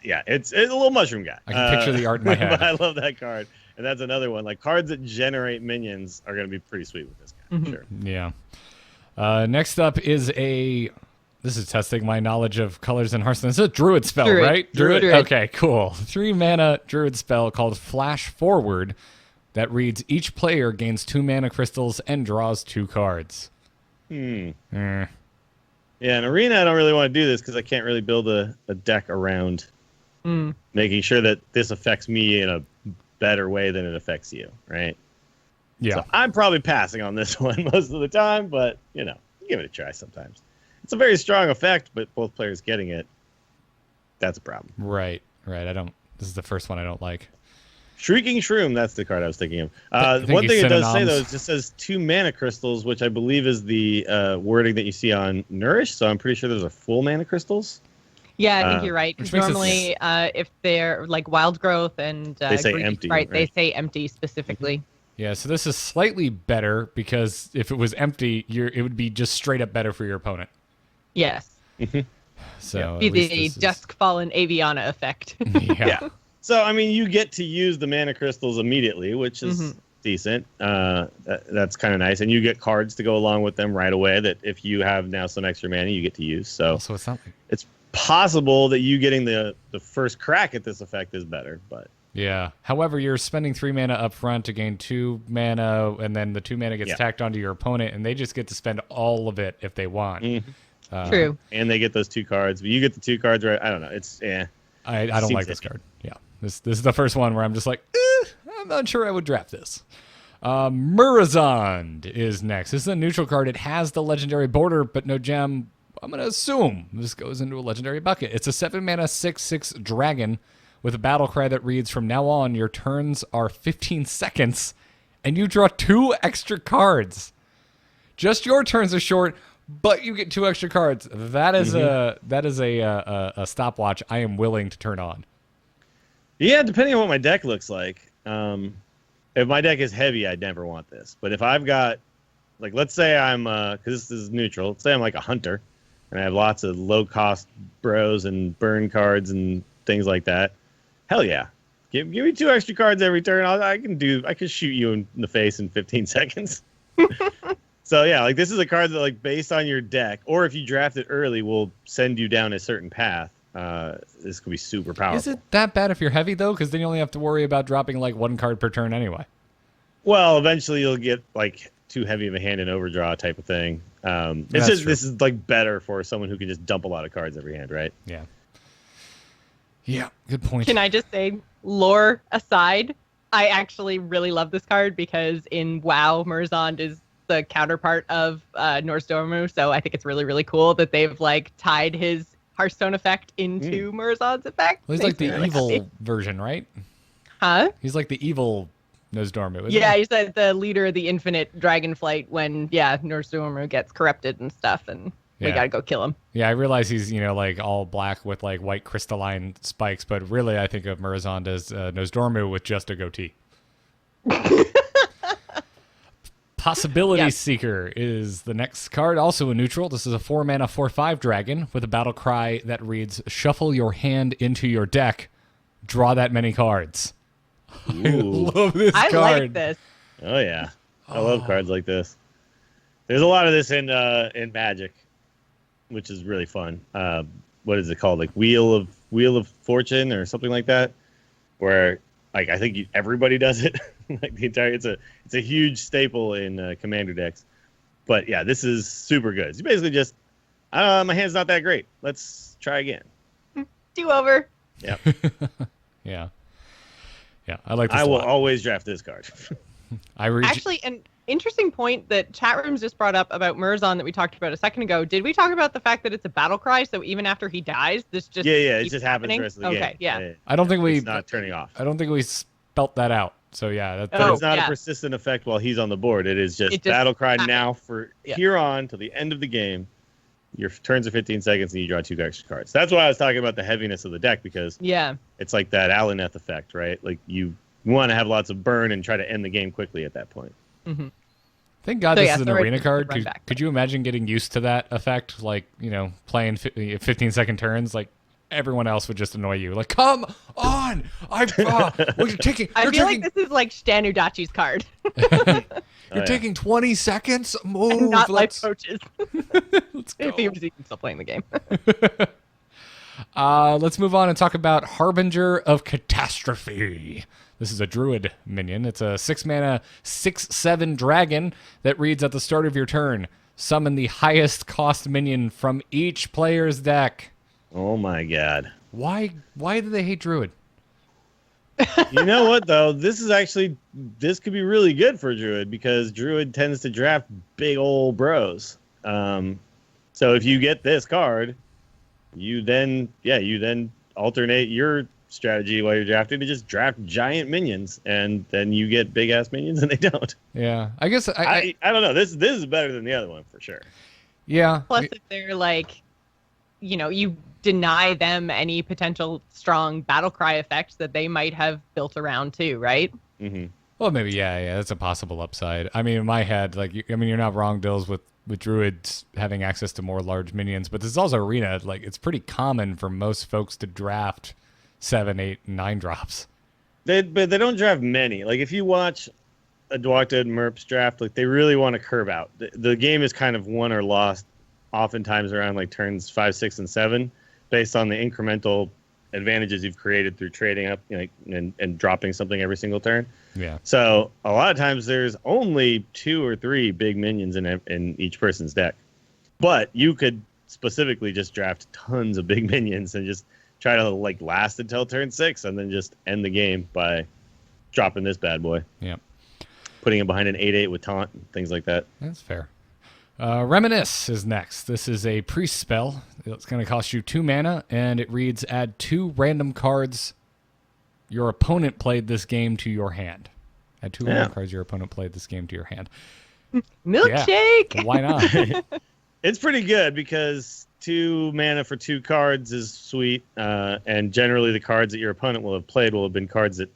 yeah, it's a little mushroom guy. I can picture the art in my head. But I love that card, and that's another one. Like cards that generate minions are going to be pretty sweet with this guy. Sure. Yeah. Next up is this is testing my knowledge of colors in Hearthstone. It's a druid spell, Druid. right? Druid. Okay, cool. 3 mana druid spell called Flash Forward that reads each player gains 2 mana crystals and draws 2 cards. Yeah, in Arena, I don't really want to do this because I can't really build a deck around making sure that this affects me in a better way than it affects you, right? Yeah. So I'm probably passing on this one most of the time, but, give it a try sometimes. It's a very strong effect, but both players getting it, that's a problem. Right. This is the first one I don't like. Shrieking Shroom, that's the card I was thinking of. Thank One you, thing it does say, synonyms. though, is it just says 2 mana crystals, which I believe is the wording that you see on Nourish, so I'm pretty sure those are full mana crystals. Yeah, I think you're right. which Because makes it normally, if they're like Wild Growth and They say Greedy empty, Sprite, they right? say empty specifically. Yeah, so this is slightly better because if it was empty, it would be just straight up better for your opponent. Yes. So Be at least the this is- Dusk Fallen Aviana effect. Yeah. So, I mean, you get to use the mana crystals immediately, which is decent. That's kind of nice. And you get cards to go along with them right away that if you have now some extra mana, you get to use. So So it's not like it's possible that you getting the first crack at this effect is better. But yeah. However, you're spending 3 mana up front to gain 2 mana, and then the 2 mana gets tacked onto your opponent, and they just get to spend all of it if they want. True. and they get those 2 cards, but you get the 2 cards right. I don't know. It's I don't Seems like this iffy. card. Yeah. This is the first one where I'm just like, I'm not sure I would draft this. Murazond is next. This is a neutral card. It has the legendary border, but no gem. I'm going to assume this goes into a legendary bucket. It's a 7 mana 6/6 dragon with a battle cry that reads, from now on, your turns are 15 seconds, and you draw 2 extra cards. Just your turns are short, but you get 2 extra cards. That is a stopwatch I am willing to turn on. Yeah, depending on what my deck looks like. If my deck is heavy, I'd never want this. But if I've got, like, let's say I'm, because this is neutral, let's say I'm like a hunter, and I have lots of low-cost bros and burn cards and things like that. Hell yeah. Give me 2 extra cards every turn. I can shoot you in the face in 15 seconds. So yeah, like this is a card that, like, based on your deck, or if you draft it early, will send you down a certain path. This could be super powerful. Is it that bad if you're heavy, though? Because then you only have to worry about dropping like 1 card per turn anyway. Well, eventually you'll get like too heavy of a hand and overdraw type of thing. It's That's just true. this is like better for someone who can just dump a lot of cards every hand, right? Yeah. Yeah, good point. Can I just say, lore aside, I actually really love this card because in WoW, Murazond is the counterpart of Norse Dormu, so I think it's really, really cool that they've like tied his Hearthstone effect into Murazond's effect. Well, he's Makes like the me really evil happy. version, right? Huh? He's like the evil Nosdormu, isn't Yeah, he? he's the leader of the Infinite Dragonflight when, Norse Dormu gets corrupted and stuff, and we Yeah. gotta go kill him. Yeah, I realize he's, like all black with like white crystalline spikes, but really I think of Murazond as Nosdormu with just a goatee. Possibility Yeah. Seeker is the next card, also a neutral. This is a 4 mana 4/5 dragon with a battle cry that reads, shuffle your hand into your deck, draw that many cards. Ooh. Love this I card. like this. Oh yeah, I love cards like this. There's a lot of this in Magic, which is really fun. What is it called? Like Wheel of Fortune or something like that, where like I think everybody does it. Like the entire, it's a huge staple in Commander decks. But yeah, this is super good. It's basically just, my hand's not that great. Let's try again. Do over. Yep. Yeah. Yeah, I like this I a will lot. always draft this card. Actually, an interesting point that chat rooms just brought up about Murzon that we talked about a second ago. Did we talk about the fact that it's a battle cry? So even after he dies, this just it keeps just happening? happens the rest of the game. Okay, yeah. I don't think we. It's not turning off. I don't think we spelt that out. So yeah, But Oh, it's not yeah. a persistent effect while he's on the board. It is just It just battle cry happens. now for Yeah. here on till the end of the game. Your turns are 15 seconds and you draw 2 extra cards. That's why I was talking about the heaviness of the deck, because Yeah. it's like that Alaneth effect, right? Like you want to have lots of burn and try to end the game quickly at that point. Mm-hmm. Thank God So, this yeah, is an sorry arena to card. run back. Could you imagine getting used to that effect? Like, playing 15-second turns. Like, everyone else would just annoy you. Like, come on! Well, you're taking. I You're feel taking, like this is like Stan Udachi's card, you're taking 20 seconds. Move. not life Let's, coaches. let's If he go. was even still playing the game. Let's move on and talk about Harbinger of Catastrophe. This is a druid minion. It's a 6-mana, 6/7 dragon that reads at the start of your turn. Summon the highest cost minion from each player's deck. Oh my god. Why do they hate druid? You know what though? This could be really good for Druid, because Druid tends to draft big old bros. So if you get this card, you then alternate your strategy while you're drafting to just draft giant minions, and then you get big ass minions and they don't. Yeah, I guess I don't know. This is better than the other one for sure. yeah. Plus, if they're like, you deny them any potential strong battle cry effects that they might have built around too, right? Mm-hmm. Well, maybe yeah. That's a possible upside. I mean, in my head, like, you're not wrong, Dills, with druids having access to more large minions, but this is also arena. Like, it's pretty common for most folks to draft 7, 8, 9 drops. But they don't draft many. Like if you watch a Dwakta Merps draft, like they really want to curve out. The game is kind of won or lost oftentimes around like turns 5, 6, and 7, based on the incremental advantages you've created through trading up, and dropping something every single turn. Yeah. So a lot of times there's only 2 or 3 big minions in each person's deck, but you could specifically just draft tons of big minions and just try to like last until turn 6 and then just end the game by dropping this bad boy. Yeah. Putting him behind an 8/8 with taunt and things like that. That's fair. Reminisce is next. This is a priest spell. It's going to cost you 2 mana, and it reads: add 2 random cards your opponent played this game to your hand. Add 2 random cards your opponent played this game to your hand. Milkshake. Yeah, why not? It's pretty good because 2 mana for 2 cards is sweet, and generally the cards that your opponent will have played will have been cards that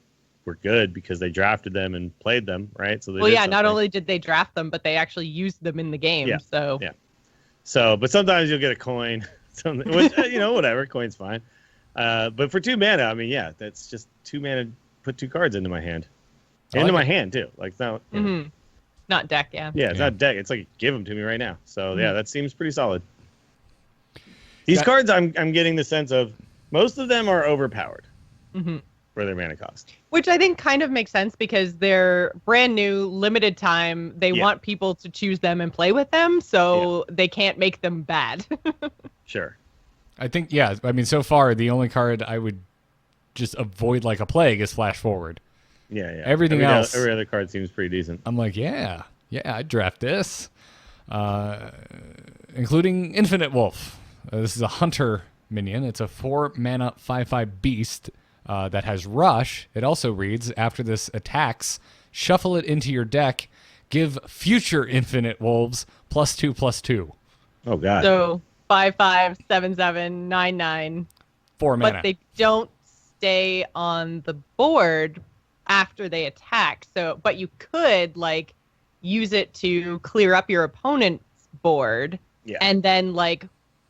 were good because they drafted them and played them, right? So they Well, did yeah, not something. only did they draft them, but they actually used them in the game. Yeah, So yeah. So, but sometimes you'll get a coin, something, which, whatever, coin's fine. But for 2 mana, I mean, yeah, that's just 2 mana. Put 2 cards into my hand, into my hand too. Like it's not, not deck, yeah. yeah, it's not deck. It's like give them to me right now. So yeah, that seems pretty solid. These That- cards, I'm getting the sense of most of them are overpowered for their mana cost. Which I think kind of makes sense because they're brand new, limited time. They want people to choose them and play with them, so they can't make them bad. Sure. I think, yeah. I mean, so far, the only card I would just avoid like a plague is Flash Forward. Yeah. Everything else- every other card seems pretty decent. I'm like, yeah, I'd draft this. Including Infinite Wolf. This is a hunter minion. It's a 4 mana 5/5 beast that has rush. It also reads: after this attacks, shuffle it into your deck. Give future Infinite Wolves +2/+2. Oh god. So 5/5, 7/7, 9/9. 4 mana. But they don't stay on the board after they attack. So, but you could like use it to clear up your opponent's board, and then like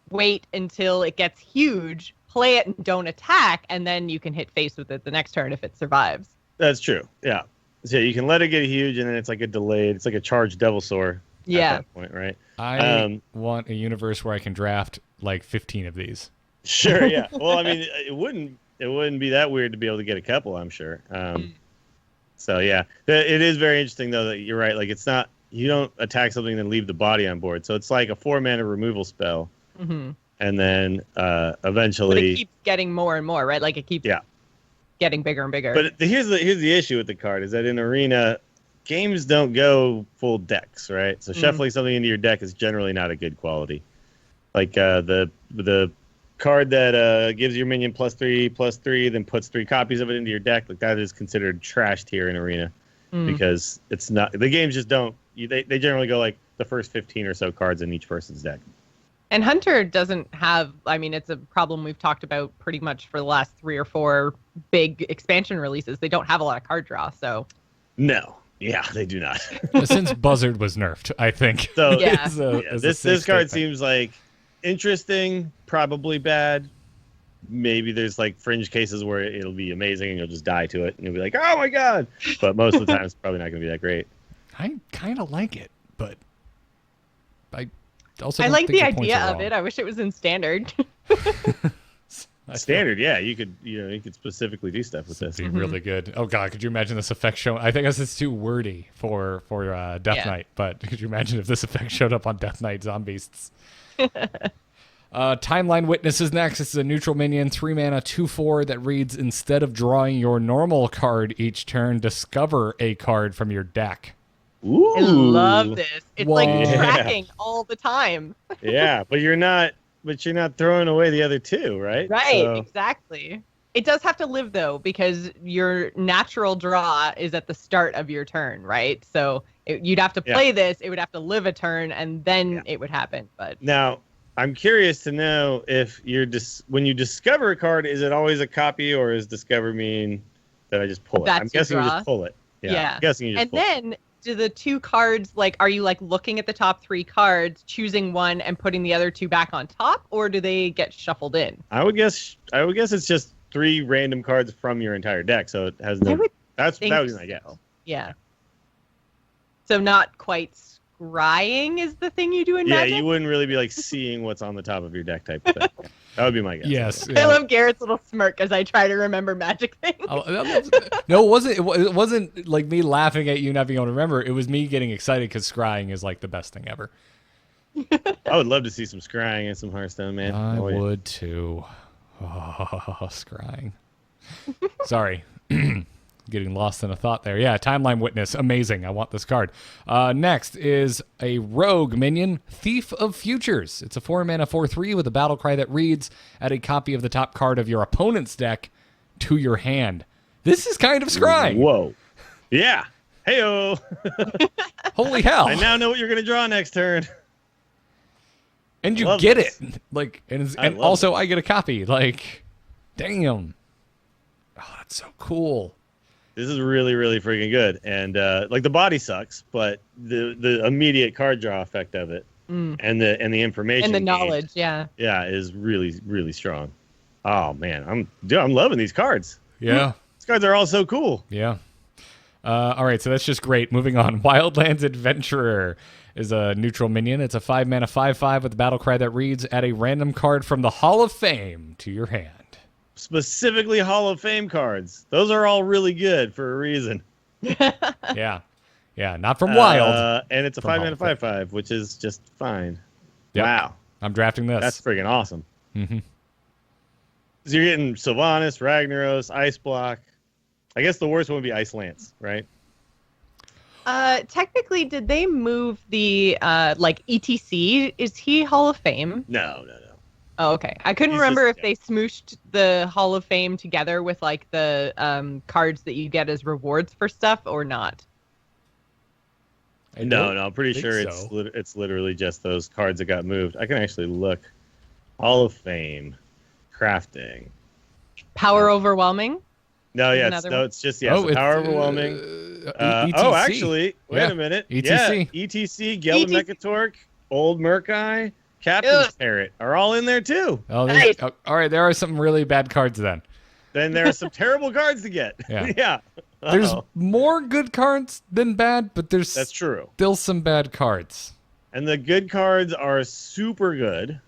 wait until it gets huge, play it and don't attack, and then you can hit face with it the next turn if it survives. That's true. Yeah. So you can let it get huge, and then it's like a delayed. It's like a charged Devilsaur. Yeah. At that point, right? I want a universe where I can draft like 15 of these. Sure. Yeah. Well, I mean, it wouldn't be that weird to be able to get a couple, I'm sure. So yeah, it is very interesting though that you're right. Like it's not, you don't attack something and then leave the body on board. So it's like a 4 mana removal spell, and then But eventually it keeps getting more and more, right? Like it keeps getting bigger and bigger. But here's the issue with the card is that in Arena, games don't go full decks, right? So shuffling something into your deck is generally not a good quality. Like the card that gives your minion +3/+3, then puts 3 copies of it into your deck, like that is considered trash tier in Arena because it's not. The games just don't. They generally go like the first 15 or so cards in each person's deck. And Hunter doesn't have, I mean, it's a problem we've talked about pretty much for the last 3 or 4 big expansion releases. They don't have a lot of card draw, so. No. Yeah, they do not. Since Buzzard was nerfed, I think. So Yeah. This card seems like interesting, probably bad. Maybe there's like fringe cases where it'll be amazing and you'll just die to it and you'll be like, oh my god. But most of the time it's probably not going to be that great. I kind of like it, but I also I don't like think the points idea are of wrong. it. I wish it was in standard. Standard, yeah. You could specifically do stuff with this. Be really good. Oh god, could you imagine this effect show? I think it's too wordy for Death Knight, but could you imagine if this effect showed up on Death Knight Zombies? Timeline Witness is next. This is a neutral minion, 3 mana, 2/4 that reads: instead of drawing your normal card each turn, discover a card from your deck. Ooh. I love this. It's like Whoa. tracking all the time. Yeah, but you're not throwing away the other 2, right? Right, So, exactly. It does have to live though, because your natural draw is at the start of your turn, right? So you'd have to play this. It would have to live a turn, and then it would happen. But now, I'm curious to know if when you discover a card, is it always a copy, or does discover mean that I just pull it? That's I'm guessing your you draw. just pull it. Yeah. I'm guessing you just and pull it. then do the 2 cards, like, are you like looking at the top 3 cards, choosing one and putting the other 2 back on top, or do they get shuffled in? I would guess it's just 3 random cards from your entire deck, so it has no. That would be my guess. Yeah. So not quite scrying is the thing you do in Yeah, Magic? you wouldn't really be like seeing what's on the top of your deck type of thing. That would be my guess. Yes. I love Garrett's little smirk as I try to remember Magic things. No, it wasn't like me laughing at you not being able to remember. It was me getting excited because scrying is like the best thing ever. I would love to see some scrying and some Hearthstone, man. I Oh, yeah. would too. Oh, scrying. Sorry. Getting lost in a thought there. Yeah, Timeline Witness. Amazing. I want this card. Next is a rogue minion, Thief of Futures. It's a 4 mana 4/3 with a battle cry that reads: add a copy of the top card of your opponent's deck to your hand. This is kind of scrying. Whoa. Yeah. Heyo. Holy hell. I now know what you're going to draw next turn. And you Love get this. it. Like, and I love also I get a copy. Like, damn. Oh, that's so cool. This is really, really freaking good. And like the body sucks, but the immediate card draw effect of it and the information And the gained, knowledge, yeah. is really, really strong. Oh man, I'm loving these cards. Yeah. These cards are all so cool. Yeah. All right, so that's just great. Moving on. Wildlands Adventurer is a neutral minion. It's a 5 mana 5/5 with a battle cry that reads: add a random card from the Hall of Fame to your hand. Specifically Hall of Fame cards. Those are all really good for a reason. Yeah. Yeah, not from Wild. And it's a From 5 Hall mana of Fame. 5/5, which is just fine. Yep. Wow. I'm drafting this. That's freaking awesome. Mm-hmm. So you're getting Sylvanas, Ragnaros, Ice Block. I guess the worst one would be Ice Lance, right? Technically, did they move the like ETC? Is he Hall of Fame? No. Oh, okay. I couldn't He's remember just- if they smooshed the Hall of Fame together with like the cards that you get as rewards for stuff or not. No, I'm pretty think sure so. it's literally just those cards that got moved. I can actually look. Hall of Fame, crafting. Power Overwhelming. No, yeah, Another it's just Oh, so Power Overwhelming. ETC. Actually, wait Yeah. a minute. ETC. Yeah, ETC, Gelamechatork, Old Murkai, Captain's Ugh. Parrot are all in there too. Oh, Nice. all right, there are some really bad cards then. Then there are some terrible cards to get. Yeah. Yeah. There's Uh-oh. more good cards than bad, but there's That's true. still some bad cards. And the good cards are super good.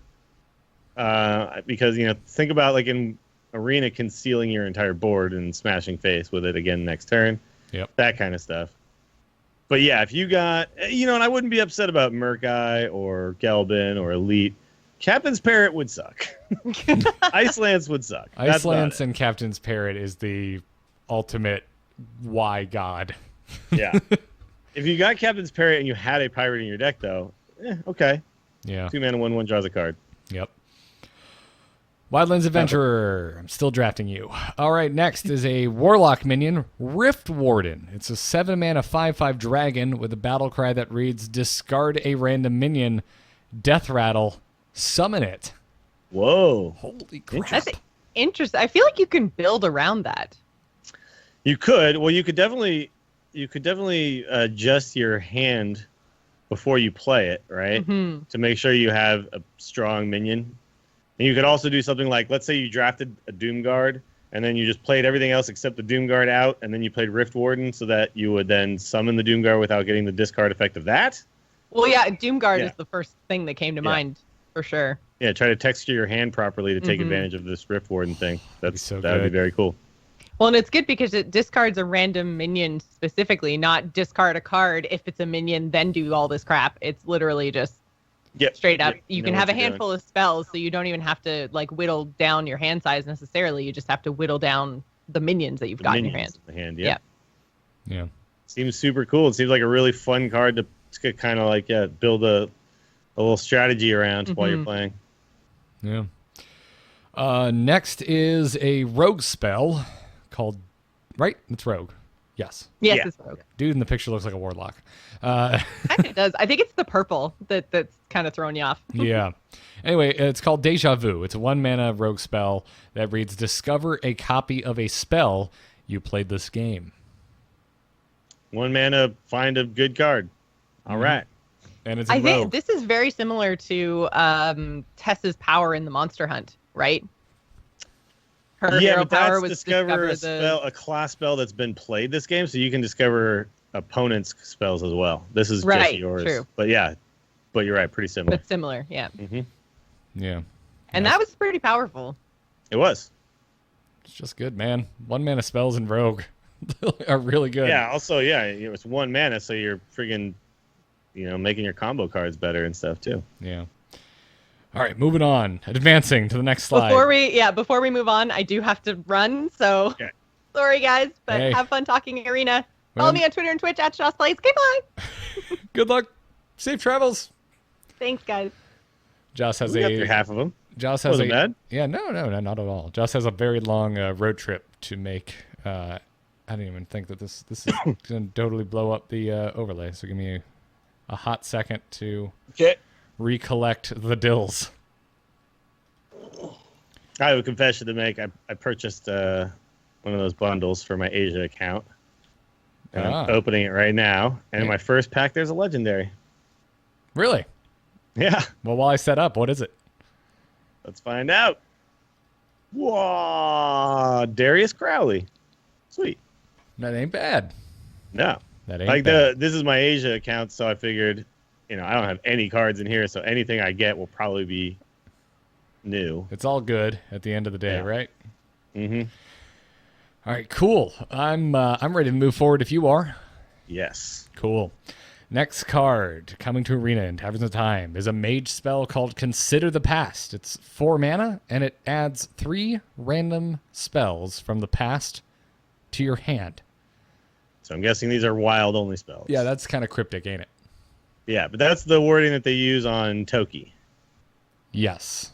Because, think about like in Arena concealing your entire board and smashing face with it again next turn. Yep. That kind of stuff. But yeah, if you got, and I wouldn't be upset about Murkai or Gelbin or Elite. Captain's Parrot would suck. Ice Lance would suck. Ice Lance and Captain's Parrot is the ultimate why god. Yeah. If you got Captain's Parrot and you had a pirate in your deck, though, okay. Yeah. 2 mana, 1/1 draws a card. Yep. Wildlands Adventurer. I'm still drafting you. All right, next is a Warlock minion, Rift Warden. It's a 7 mana 5/5 dragon with a battle cry that reads, discard a random minion, death rattle, summon it. Whoa. Holy crap. That's interesting. I feel like you can build around that. You could. Well, you could definitely adjust your hand before you play it, right? Mm-hmm. To make sure you have a strong minion. And you could also do something like, let's say you drafted a Doomguard, and then you just played everything else except the Doomguard out, and then you played Rift Warden so that you would then summon the Doomguard without getting the discard effect of that. Well, yeah, Doomguard is the first thing that came to mind, for sure. Yeah, try to texture your hand properly to take advantage of this Rift Warden thing. That would be very cool. Well, and it's good because it discards a random minion specifically, not discard a card. If it's a minion, then do all this crap. It's literally just straight up. You can have a handful of spells, so you don't even have to like whittle down your hand size necessarily. You just have to whittle down the minions that you've got in your hand. Yeah. Seems super cool. It seems like a really fun card to kind of like build a little strategy around while you're playing. Yeah. Next is a rogue spell called, right? It's rogue. Yes. Yes, it's rogue. Dude in the picture looks like a warlock. Kind of does. I think it's the purple that's kind of throwing you off. Yeah. Anyway, it's called Deja Vu. It's a 1 mana rogue spell that reads, discover a copy of a spell you played this game. 1 mana, find a good card. All right. And it's I rogue. think this is very similar to Tess's power in the Monster Hunt, right? Her hero but power that's was discover a class spell that's been played this game, so you can discover opponents' spells as well. This is just yours. True. But you're right, pretty similar. But similar, yeah. Mm-hmm. Yeah. And that was pretty powerful. It was. It's just good, man. 1 mana spells in rogue are really good. Yeah, also, it's 1 mana, so you're friggin', making your combo cards better and stuff, too. Yeah. All right, moving on. Advancing to the next slide. Before we move on, I do have to run, so sorry guys, but have fun talking Arena. Follow me on Twitter and Twitch at JossPlays. Goodbye. Good luck. Safe travels. Thanks, guys. Joss has we got through half of them. Joss has Wasn't bad. Yeah, no, not at all. Joss has a very long road trip to make. I didn't even think that this is going to totally blow up the overlay. So give me a hot second to recollect the dills. I have a confession to make. I purchased one of those bundles for my Asia account. And I'm opening it right now. And in my first pack, there's a legendary. Really? Yeah. Well, while I set up, what is it? Let's find out. Whoa, Darius Crowley. Sweet. That ain't bad. No. That ain't bad. This is my Asia account, so I figured, I don't have any cards in here, so anything I get will probably be new. It's all good at the end of the day, right? Mm-hmm. All right, cool. I'm ready to move forward if you are. Yes. Cool. Next card, coming to Arena in Taverns of Time, is a mage spell called Consider the Past. It's 4 mana, and it adds 3 random spells from the past to your hand. So I'm guessing these are wild-only spells. Yeah, that's kind of cryptic, ain't it? Yeah, but that's the wording that they use on Toki. Yes.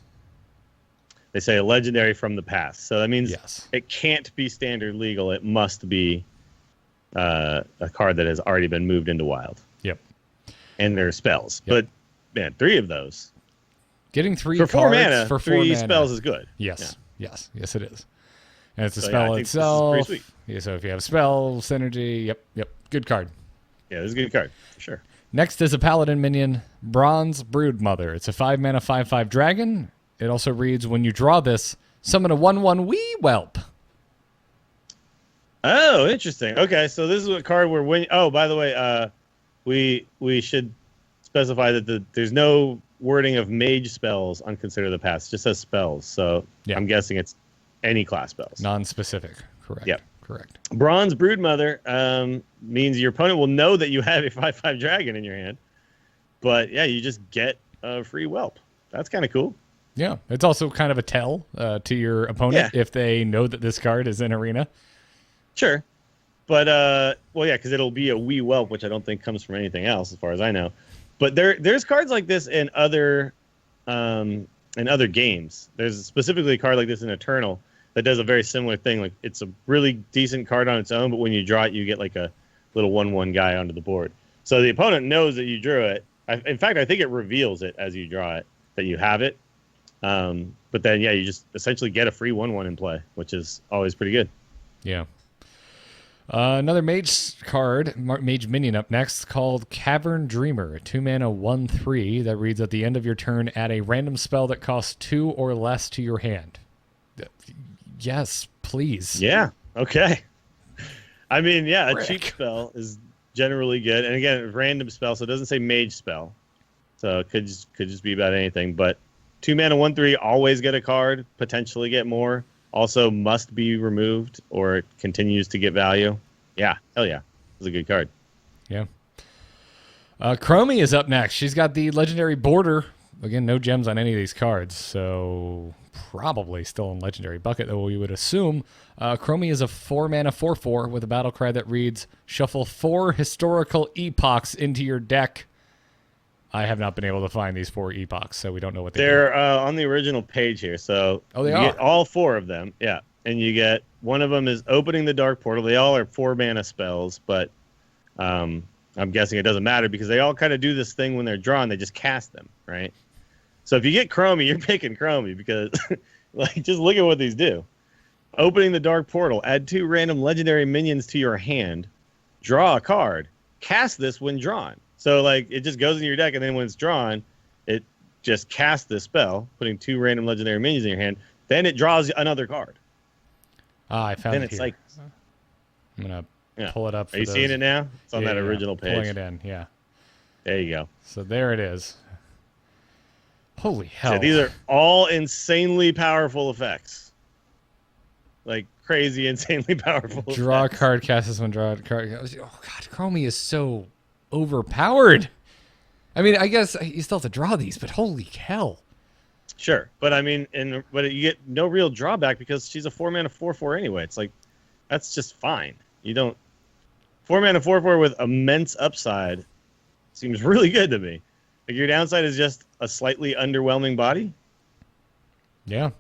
They say a legendary from the past. So that means yes. It can't be standard legal. It must be a card that has already been moved into wild. Yep. And they're spells. Yep. But, man, 3 of those. Getting 3 for 4 cards mana, for 3 mana. spells is good. Yes. Yeah. Yes, it is. And it's a So, spell I think itself. this is pretty sweet. Yeah, so if you have spell, synergy, yep. Good card. Yeah, this is a good card, for sure. Next is a paladin minion, Bronze Broodmother. It's a 5 mana 5/5 dragon. It also reads, when you draw this, summon a 1/1 wee whelp. Oh, interesting. Okay, so this is a card where when by the way, we should specify that there's no wording of mage spells on Consider the Past. It just says spells. So I'm guessing it's any class spells. Non-specific. Correct. Yep. Correct. Bronze Broodmother means your opponent will know that you have a 5/5 dragon in your hand. But yeah, you just get a free whelp. that's kind of cool. Yeah, it's also kind of a tell to your opponent if they know that this card is in Arena. Sure. But, well, yeah, because it'll be a wee whelp, which I don't think comes from anything else, as far as I know. But there's cards like this in other games. There's specifically a card like this in Eternal that does a very similar thing. Like, it's a really decent card on its own, but when you draw it, you get like a little 1/1 guy onto the board. So the opponent knows that you drew it. In fact, I think it reveals it as you draw it, that you have it. But then, yeah, you just essentially get a free 1/1 in play, which is always pretty good. Yeah. Another mage card, mage minion up next, called Cavern Dreamer, a 2-mana 1/3 that reads at the end of your turn, add a random spell that costs 2 or less to your hand. Yes, please. Yeah, okay. I mean, yeah, a Frick. cheap spell is generally good. And again, random spell, so it doesn't say mage spell. So it could just be about anything. But 2-mana 1/3, always get a card, potentially get more. Also must be removed or it continues to get value. Yeah, hell yeah. It's a good card. Yeah. Chromie is up next. She's got the legendary border. Again, no gems on any of these cards, so probably still in legendary bucket, though we would assume. Chromie is a 4-mana 4/4 with a battle cry that reads, shuffle 4 historical epochs into your deck. I have not been able to find these 4 epochs, so we don't know what They're on the original page here. So they you are. get all 4 of them. Yeah. And you get one of them is opening the dark portal. They all are 4-mana spells, but I'm guessing it doesn't matter because they all kind of do this thing when they're drawn. They just cast them, right? So if you get Chromie, you're picking Chromie because like just look at what these do. Opening the dark portal, add 2 random legendary minions to your hand, draw a card, cast this when drawn. So, like, it just goes in your deck, and then when it's drawn, it just casts this spell, putting 2 random legendary minions in your hand. Then it draws another card. I found Then it it's here. like... I'm going to pull it up. Are you seeing it now? It's on that original page. Pulling it in, yeah. There you go. So there it is. Holy hell. So these are all insanely powerful effects. Like, crazy, insanely powerful Draw a effects. card, cast this one, draw a card. Oh, God, Chromie is so overpowered. I mean, I guess you still have to draw these, but holy hell. Sure, but I mean, but you get no real drawback because she's a 4-mana 4/4 anyway. It's like that's just fine. You don't 4-mana 4/4 with immense upside seems really good to me. Like your downside is just a slightly underwhelming body. Yeah.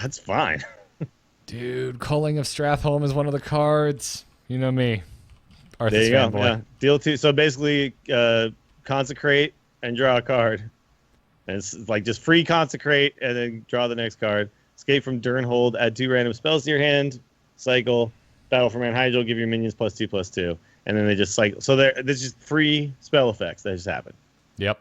That's fine. Dude, Culling of Strathholm is one of the cards. You know me. Arthur's There you go. fanboy. Yeah. Deal 2. So basically, consecrate and draw a card. And it's like just free consecrate and then draw the next card. Escape from Durnhold, add 2 random spells to your hand, cycle, battle for Manhydral, give your minions +2/+2. And then they just cycle. So there's just free spell effects that just happen. Yep.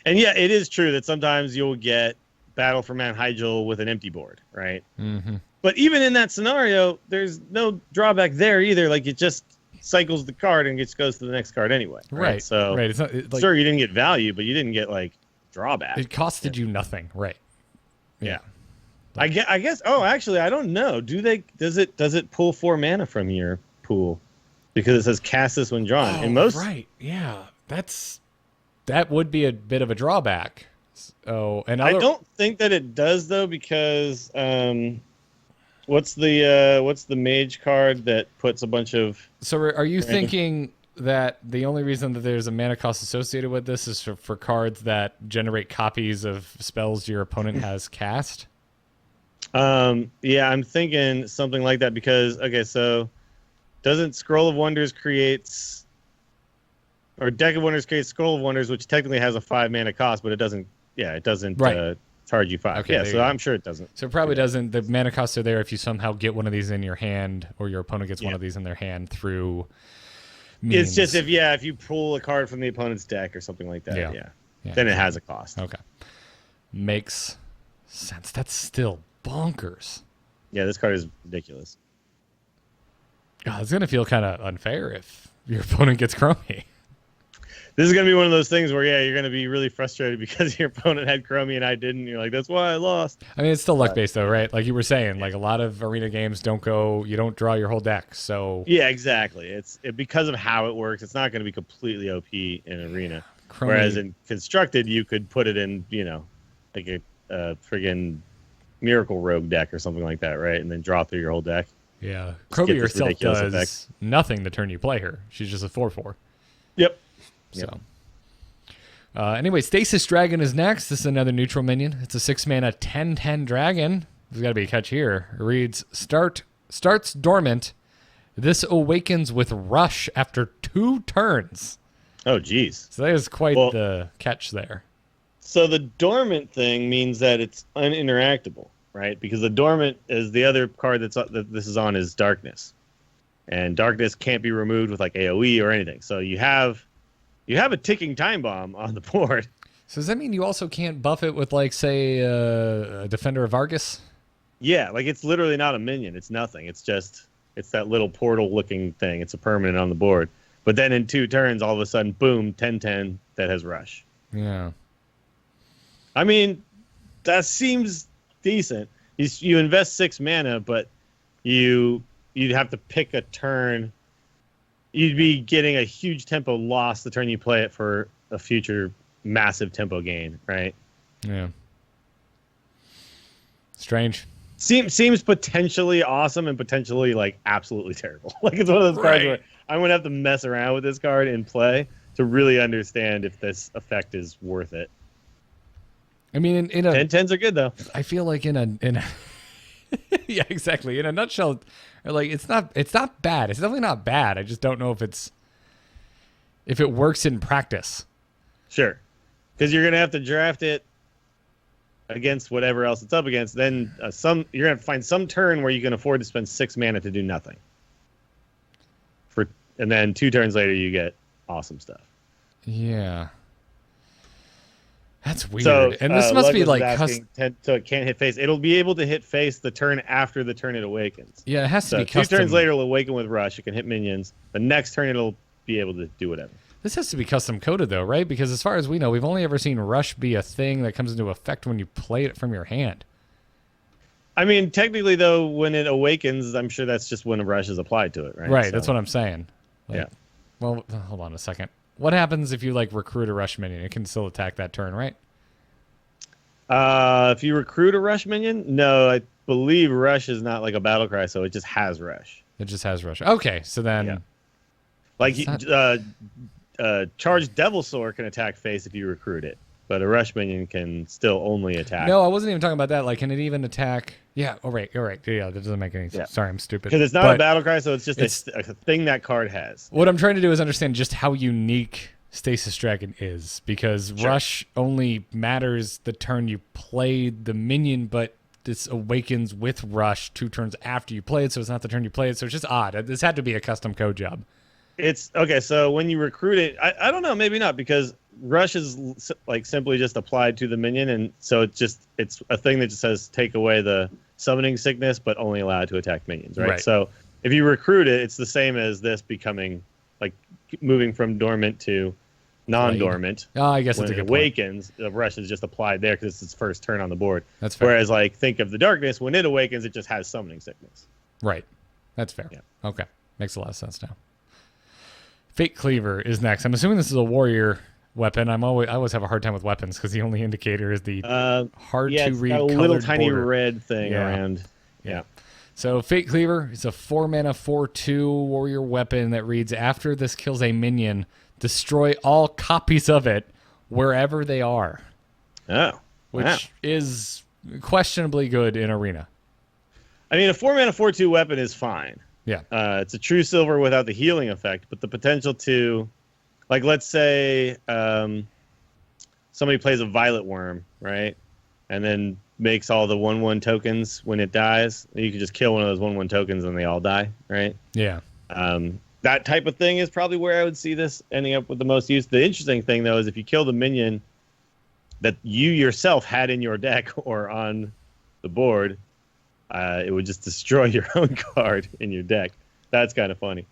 And yeah, it is true that sometimes you'll get battle for Manhydral with an empty board, right? Mm-hmm. But even in that scenario, there's no drawback there either. Like it just cycles the card and just goes to the next card anyway. Right. So right. It's not, like, sure, you didn't get value, but you didn't get like drawback. it costed you nothing. Right. Yeah. I guess. Oh, actually, I don't know. Does it pull 4 mana from your pool? Because it says cast this when drawn. Oh, In most, right. Yeah. That would be a bit of a drawback. Oh, and I don't think that it does though, because what's the mage card that puts a bunch of? So are you random- thinking that the only reason that there's a mana cost associated with this is for cards that generate copies of spells your opponent has cast? Yeah, I'm thinking something like that because so doesn't Scroll of Wonders creates or Deck of Wonders creates Scroll of Wonders, which technically has a 5 mana cost, but it doesn't. Yeah, it doesn't Right. Charge you 5. Okay, Yeah, there so you go. I'm sure it doesn't. So it probably doesn't. The mana costs are there if you somehow get one of these in your hand, or your opponent gets one Yeah. of these in their hand through. It's just means. if you pull a card from the opponent's deck or something like that. Yeah. Yeah. Then it has a cost. Okay, makes sense. That's still bonkers. Yeah, this card is ridiculous. God, it's gonna feel kind of unfair if your opponent gets Chromie. This is going to be one of those things where, you're going to be really frustrated because your opponent had Chromie and I didn't. You're like, that's why I lost. I mean, it's still luck based though, right? Like you were saying, like a lot of arena games you don't draw your whole deck. So Yeah, exactly. Because of how it works, it's not going to be completely OP in Arena. Whereas in constructed, you could put it in, like a friggin' Miracle Rogue deck or something like that, right? And then draw through your whole deck. Yeah. Just Chromie get this herself ridiculous does effect. nothing the turn you play her. She's just a 4/4. Yep. So, anyway, Stasis Dragon is next. This is another neutral minion. It's a 6-mana 10/10 dragon. There's got to be a catch here. It reads, starts dormant. This awakens with rush after 2 turns. Oh, geez. So that is quite the catch there. So the dormant thing means that it's uninteractable, right? Because the dormant is the other card that this is on is darkness. And darkness can't be removed with like AoE or anything. So you have a ticking time bomb on the board. So does that mean you also can't buff it with, like, say, a Defender of Argus? Yeah, like it's literally not a minion. It's nothing. It's that little portal-looking thing. It's a permanent on the board. But then in 2 turns, all of a sudden, boom, 10/10 that has rush. Yeah. I mean, that seems decent. You invest 6 mana, but you'd have to pick a turn. You'd be getting a huge tempo loss the turn you play it for a future massive tempo gain, right? Yeah. Strange. Seems potentially awesome and potentially like absolutely terrible. Like it's one of those cards where I'm gonna have to mess around with this card in play to really understand if this effect is worth it. I mean, in a 10/10s are good though. I feel like in a yeah, exactly. In a nutshell, like it's not bad. It's definitely not bad. I just don't know if it works in practice. Sure, because you're gonna have to draft it against whatever else it's up against. Then you're gonna find some turn where you can afford to spend 6 mana to do nothing. And then 2 turns later you get awesome stuff. Yeah. That's weird. So, and this must be like so it can't hit face. It'll be able to hit face the turn after the turn it awakens. Yeah, it has to be 2 custom. turns later it'll awaken with rush. It can hit minions. The next turn it'll be able to do whatever. This has to be custom coded though, right? Because as far as we know, we've only ever seen rush be a thing that comes into effect when you play it from your hand. I mean, technically though, when it awakens, I'm sure that's just when a rush is applied to it, right? Right, that's what I'm saying. Like, yeah. Well, hold on a second. What happens if you like recruit a rush minion? It can still attack that turn, right? If you recruit a rush minion, no, I believe rush is not like a battle cry, so it just has rush. It just has rush. Okay, so then, Yeah. Like charged Devil Sword can attack face if you recruit it, but a rush minion can still only attack. no, I wasn't even talking about that. Like, can it even attack? Yeah. Oh, right. You're right. Yeah, that doesn't make any sense. Yeah. Sorry, I'm stupid. Because it's not But a battle cry, so it's just a thing that card has. what I'm trying to do is understand just how unique Stasis Dragon is, because rush only matters the turn you played the minion, but this awakens with rush 2 turns after you play it, so it's not the turn you play it. So it's just odd. This had to be a custom code job. It's okay. So when you recruit it, I don't know, maybe not, because rush is like simply just applied to the minion, and so it's a thing that just says take away the summoning sickness, but only allowed to attack minions, right? So if you recruit it, it's the same as this becoming like moving from dormant to non-dormant. Oh, I guess when it's a it good point. awakens, the rush is just applied there because it's its first turn on the board. That's fair. Whereas, like, think of the darkness, when it awakens, it just has summoning sickness. Right. That's fair. Yeah. Okay. Makes a lot of sense now. Fate Cleaver is next. I'm assuming this is a warrior weapon. I always have a hard time with weapons because the only indicator is the hard to read got a little colored tiny border. red thing around. Yeah. So Fate Cleaver is a 4-mana 4/2 warrior weapon that reads, after this kills a minion, destroy all copies of it wherever they are. Oh, Which is questionably good in Arena. I mean, a 4-mana 4/2 weapon is fine. Yeah. It's a true silver without the healing effect, but the potential to, like, let's say somebody plays a Violet Worm, right? And then makes all the 1/1 tokens when it dies. You can just kill one of those 1/1 tokens and they all die, right? Yeah. That type of thing is probably where I would see this ending up with the most use. The interesting thing, though, is if you kill the minion that you yourself had in your deck or on the board, it would just destroy your own card in your deck. That's kind of funny.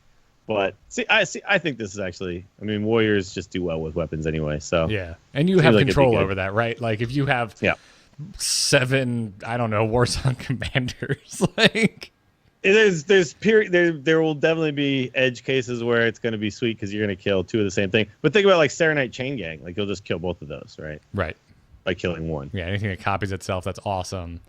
But I think this is actually, I mean, warriors just do well with weapons anyway. So yeah, and you have control over that, right? Like if you have 7, I don't know, Warsong commanders, like There will definitely be edge cases where it's going to be sweet because you're going to kill two of the same thing. But think about like Serenite Chain Gang. Like you'll just kill both of those, right? Right. By killing one. Yeah, anything that copies itself, that's awesome.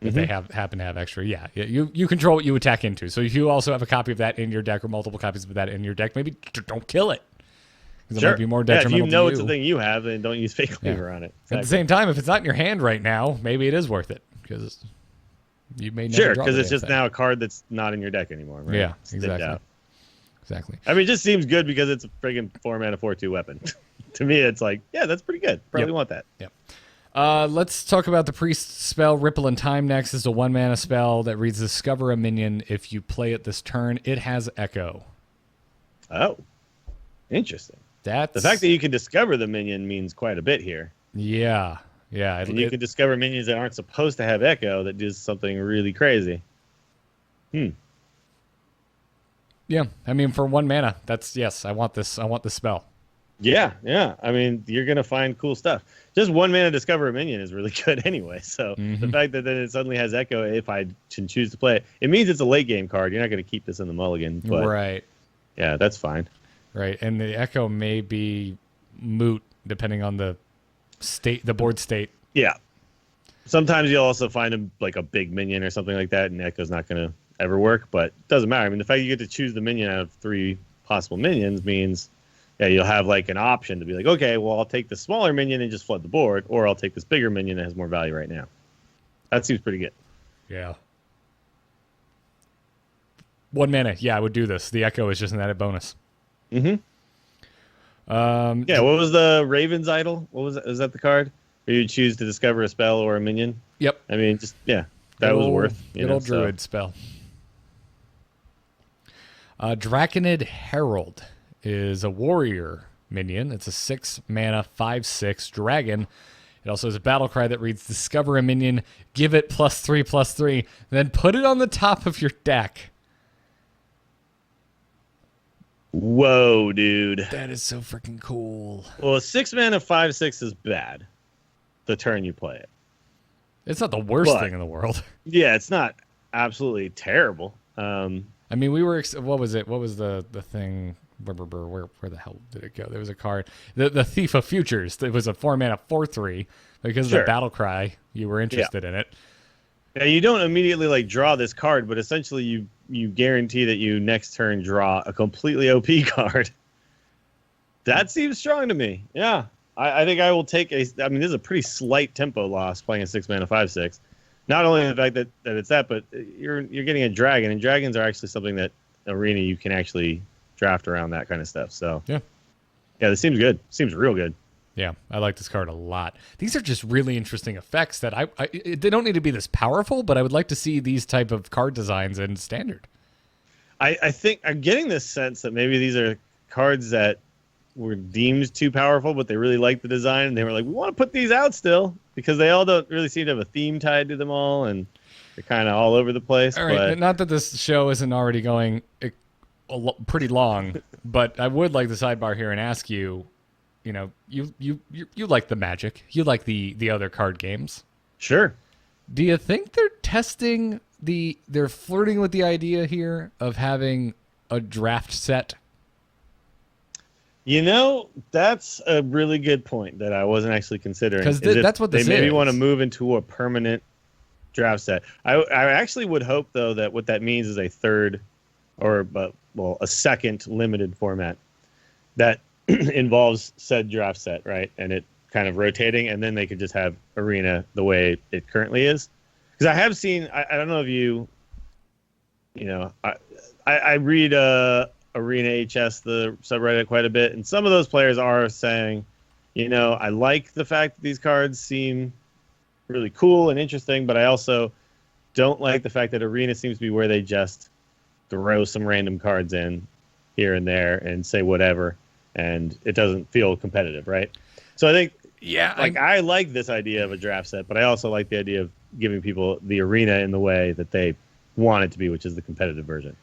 If they happen to have extra, you control what you attack into. So if you also have a copy of that in your deck or multiple copies of that in your deck, maybe don't kill it. Because it might be more detrimental if you know to it's the thing you have, then don't use fake cleaver on it. Exactly. At the same time, if it's not in your hand right now, maybe it is worth it because you may never draw because the it's damn just thing. now a card that's not in your deck anymore. Right? Yeah, Sticked exactly. out. Exactly. I mean, it just seems good because it's a friggin' 4-mana 4/2 weapon. To me, it's like, yeah, that's pretty good. Probably want that. Yep. Let's talk about the priest spell Ripple in Time next. This is a 1-mana spell that reads Discover a minion. If you play it this turn, it has Echo. Oh, interesting. The fact that you can discover the minion means quite a bit here. Yeah. And you can discover minions that aren't supposed to have Echo that does something really crazy. Yeah, I mean, for 1 mana, I want this spell. Yeah. I mean, you're gonna find cool stuff. Just 1 mana discover a minion is really good anyway. So the fact that then it suddenly has Echo, if I can choose to play it, it means it's a late game card. You're not gonna keep this in the mulligan, but Right. Yeah, that's fine. Right, and the Echo may be moot depending on the board state. Yeah. Sometimes you'll also find a big minion or something like that, and Echo's not gonna ever work, but it doesn't matter. I mean, the fact you get to choose the minion out of 3 possible minions means you'll have like an option to be like, okay, well, I'll take the smaller minion and just flood the board, or I'll take this bigger minion that has more value right now. That seems pretty good. Yeah. 1 mana, I would do this. The Echo is just an added bonus. What was the Raven's Idol? What was that? Is that the card where you choose to discover a spell or a minion? Yep. I mean, that was worth. Good old druid spell. Draconid Herald is a warrior minion. It's a 6-mana 5/6 dragon. It also has a battle cry that reads Discover a minion, give it +3/+3, then put it on the top of your deck. Whoa, dude. That is so freaking cool. Well, a 6-mana 5/6 is bad the turn you play it. It's not the worst thing in the world. Yeah, it's not absolutely terrible. I mean, we were. What was it? What was the thing? Where the hell did it go? There was a card. The Thief of Futures. It was a 4-mana 4/3 because of the battle cry. You were interested in it. Yeah, you don't immediately draw this card, but essentially you guarantee that you next turn draw a completely OP card. That seems strong to me. Yeah, I think I will take a. I mean, this is a pretty slight tempo loss playing a 6-mana 5/6. Not only the fact that it's that, but you're getting a dragon, and dragons are actually something that Arena you can actually draft around that kind of stuff. So yeah, this seems good. Seems real good. Yeah, I like this card a lot. These are just really interesting effects that they don't need to be this powerful, but I would like to see these type of card designs in Standard. I think I'm getting this sense that maybe these are cards that were deemed too powerful, but they really liked the design, and they were like, we want to put these out still, because they all don't really seem to have a theme tied to them all, and they're kind of all over the place. All right, but not that this show isn't already going pretty long, but I would like the sidebar here and ask you, you like the Magic, you like the other card games. Sure. Do you think they're flirting with the idea here of having a draft set? That's a really good point that I wasn't actually considering. Because that's what this is. They maybe want to move into a permanent draft set. I actually would hope, though, that what that means is a third a second limited format that involves said draft set, right? And it kind of rotating, and then they could just have Arena the way it currently is. Because I have seen, I don't know if I read Arena HS, the subreddit, quite a bit, and some of those players are saying, I like the fact that these cards seem really cool and interesting, but I also don't like the fact that Arena seems to be where they just throw some random cards in here and there and say whatever, and it doesn't feel competitive, right? So I think, I like this idea of a draft set, but I also like the idea of giving people the Arena in the way that they want it to be, which is the competitive version.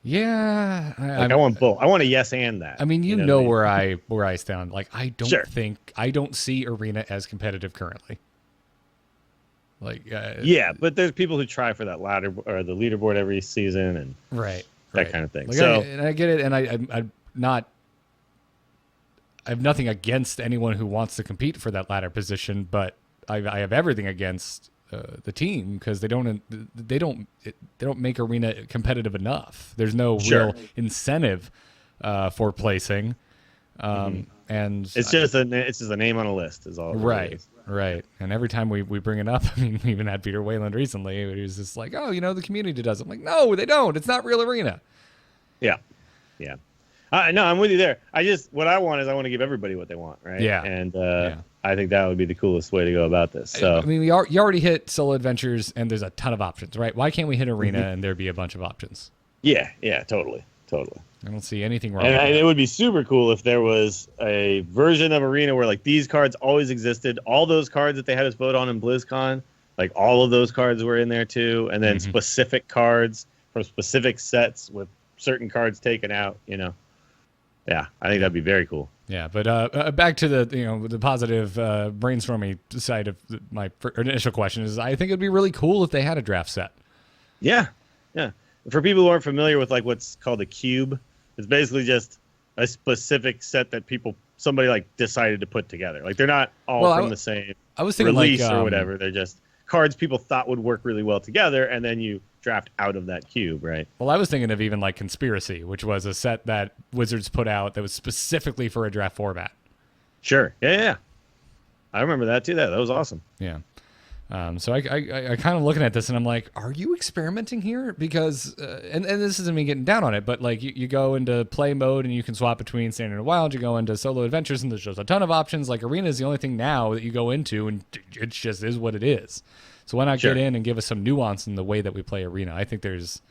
Yeah, I want both. I want a yes and that. I mean, where I stand. Like, I don't see Arena as competitive currently. Like, yeah, but there's people who try for that ladder or the leaderboard every season and right, that kind of thing. Like, So I get it, and I'm not. I have nothing against anyone who wants to compete for that ladder position, but I have everything against the team because they don't make Arena competitive enough. There's no real incentive for placing, and it's just a name on a list is all. It really is. Right. And every time we bring it up, I mean, we even had Peter Wayland recently. He was just like, oh, the community does it. I'm like, no, they don't. It's not real Arena. Yeah. Yeah. No, I'm with you there. What I want to give everybody what they want, right? Yeah. And I think that would be the coolest way to go about this. So I mean, you already hit solo adventures, and there's a ton of options, right? Why can't we hit Arena and there be a bunch of options? Yeah. Totally. I don't see anything wrong. And it would be super cool if there was a version of Arena where like these cards always existed. All those cards that they had us vote on in BlizzCon, like all of those cards were in there too. And then specific cards from specific sets with certain cards taken out. Yeah, I think that'd be very cool. Yeah, but back to the positive brainstorming side of my initial question is I think it'd be really cool if they had a draft set. Yeah. For people who aren't familiar with like what's called a cube, it's basically just a specific set that somebody like decided to put together. Like they're not all from the same release or whatever. They're just cards people thought would work really well together, and then you draft out of that cube, right? Well, I was thinking of even like Conspiracy, which was a set that Wizards put out that was specifically for a draft format. Sure. Yeah. I remember that too. That was awesome. Yeah. So I kind of looking at this and I'm like, are you experimenting here? Because, and this isn't me getting down on it, but like you go into play mode and you can swap between Standard and Wild. You go into solo adventures and there's just a ton of options. Like Arena is the only thing now that you go into and it just is what it is. So why not get in and give us some nuance in the way that we play Arena? I think there's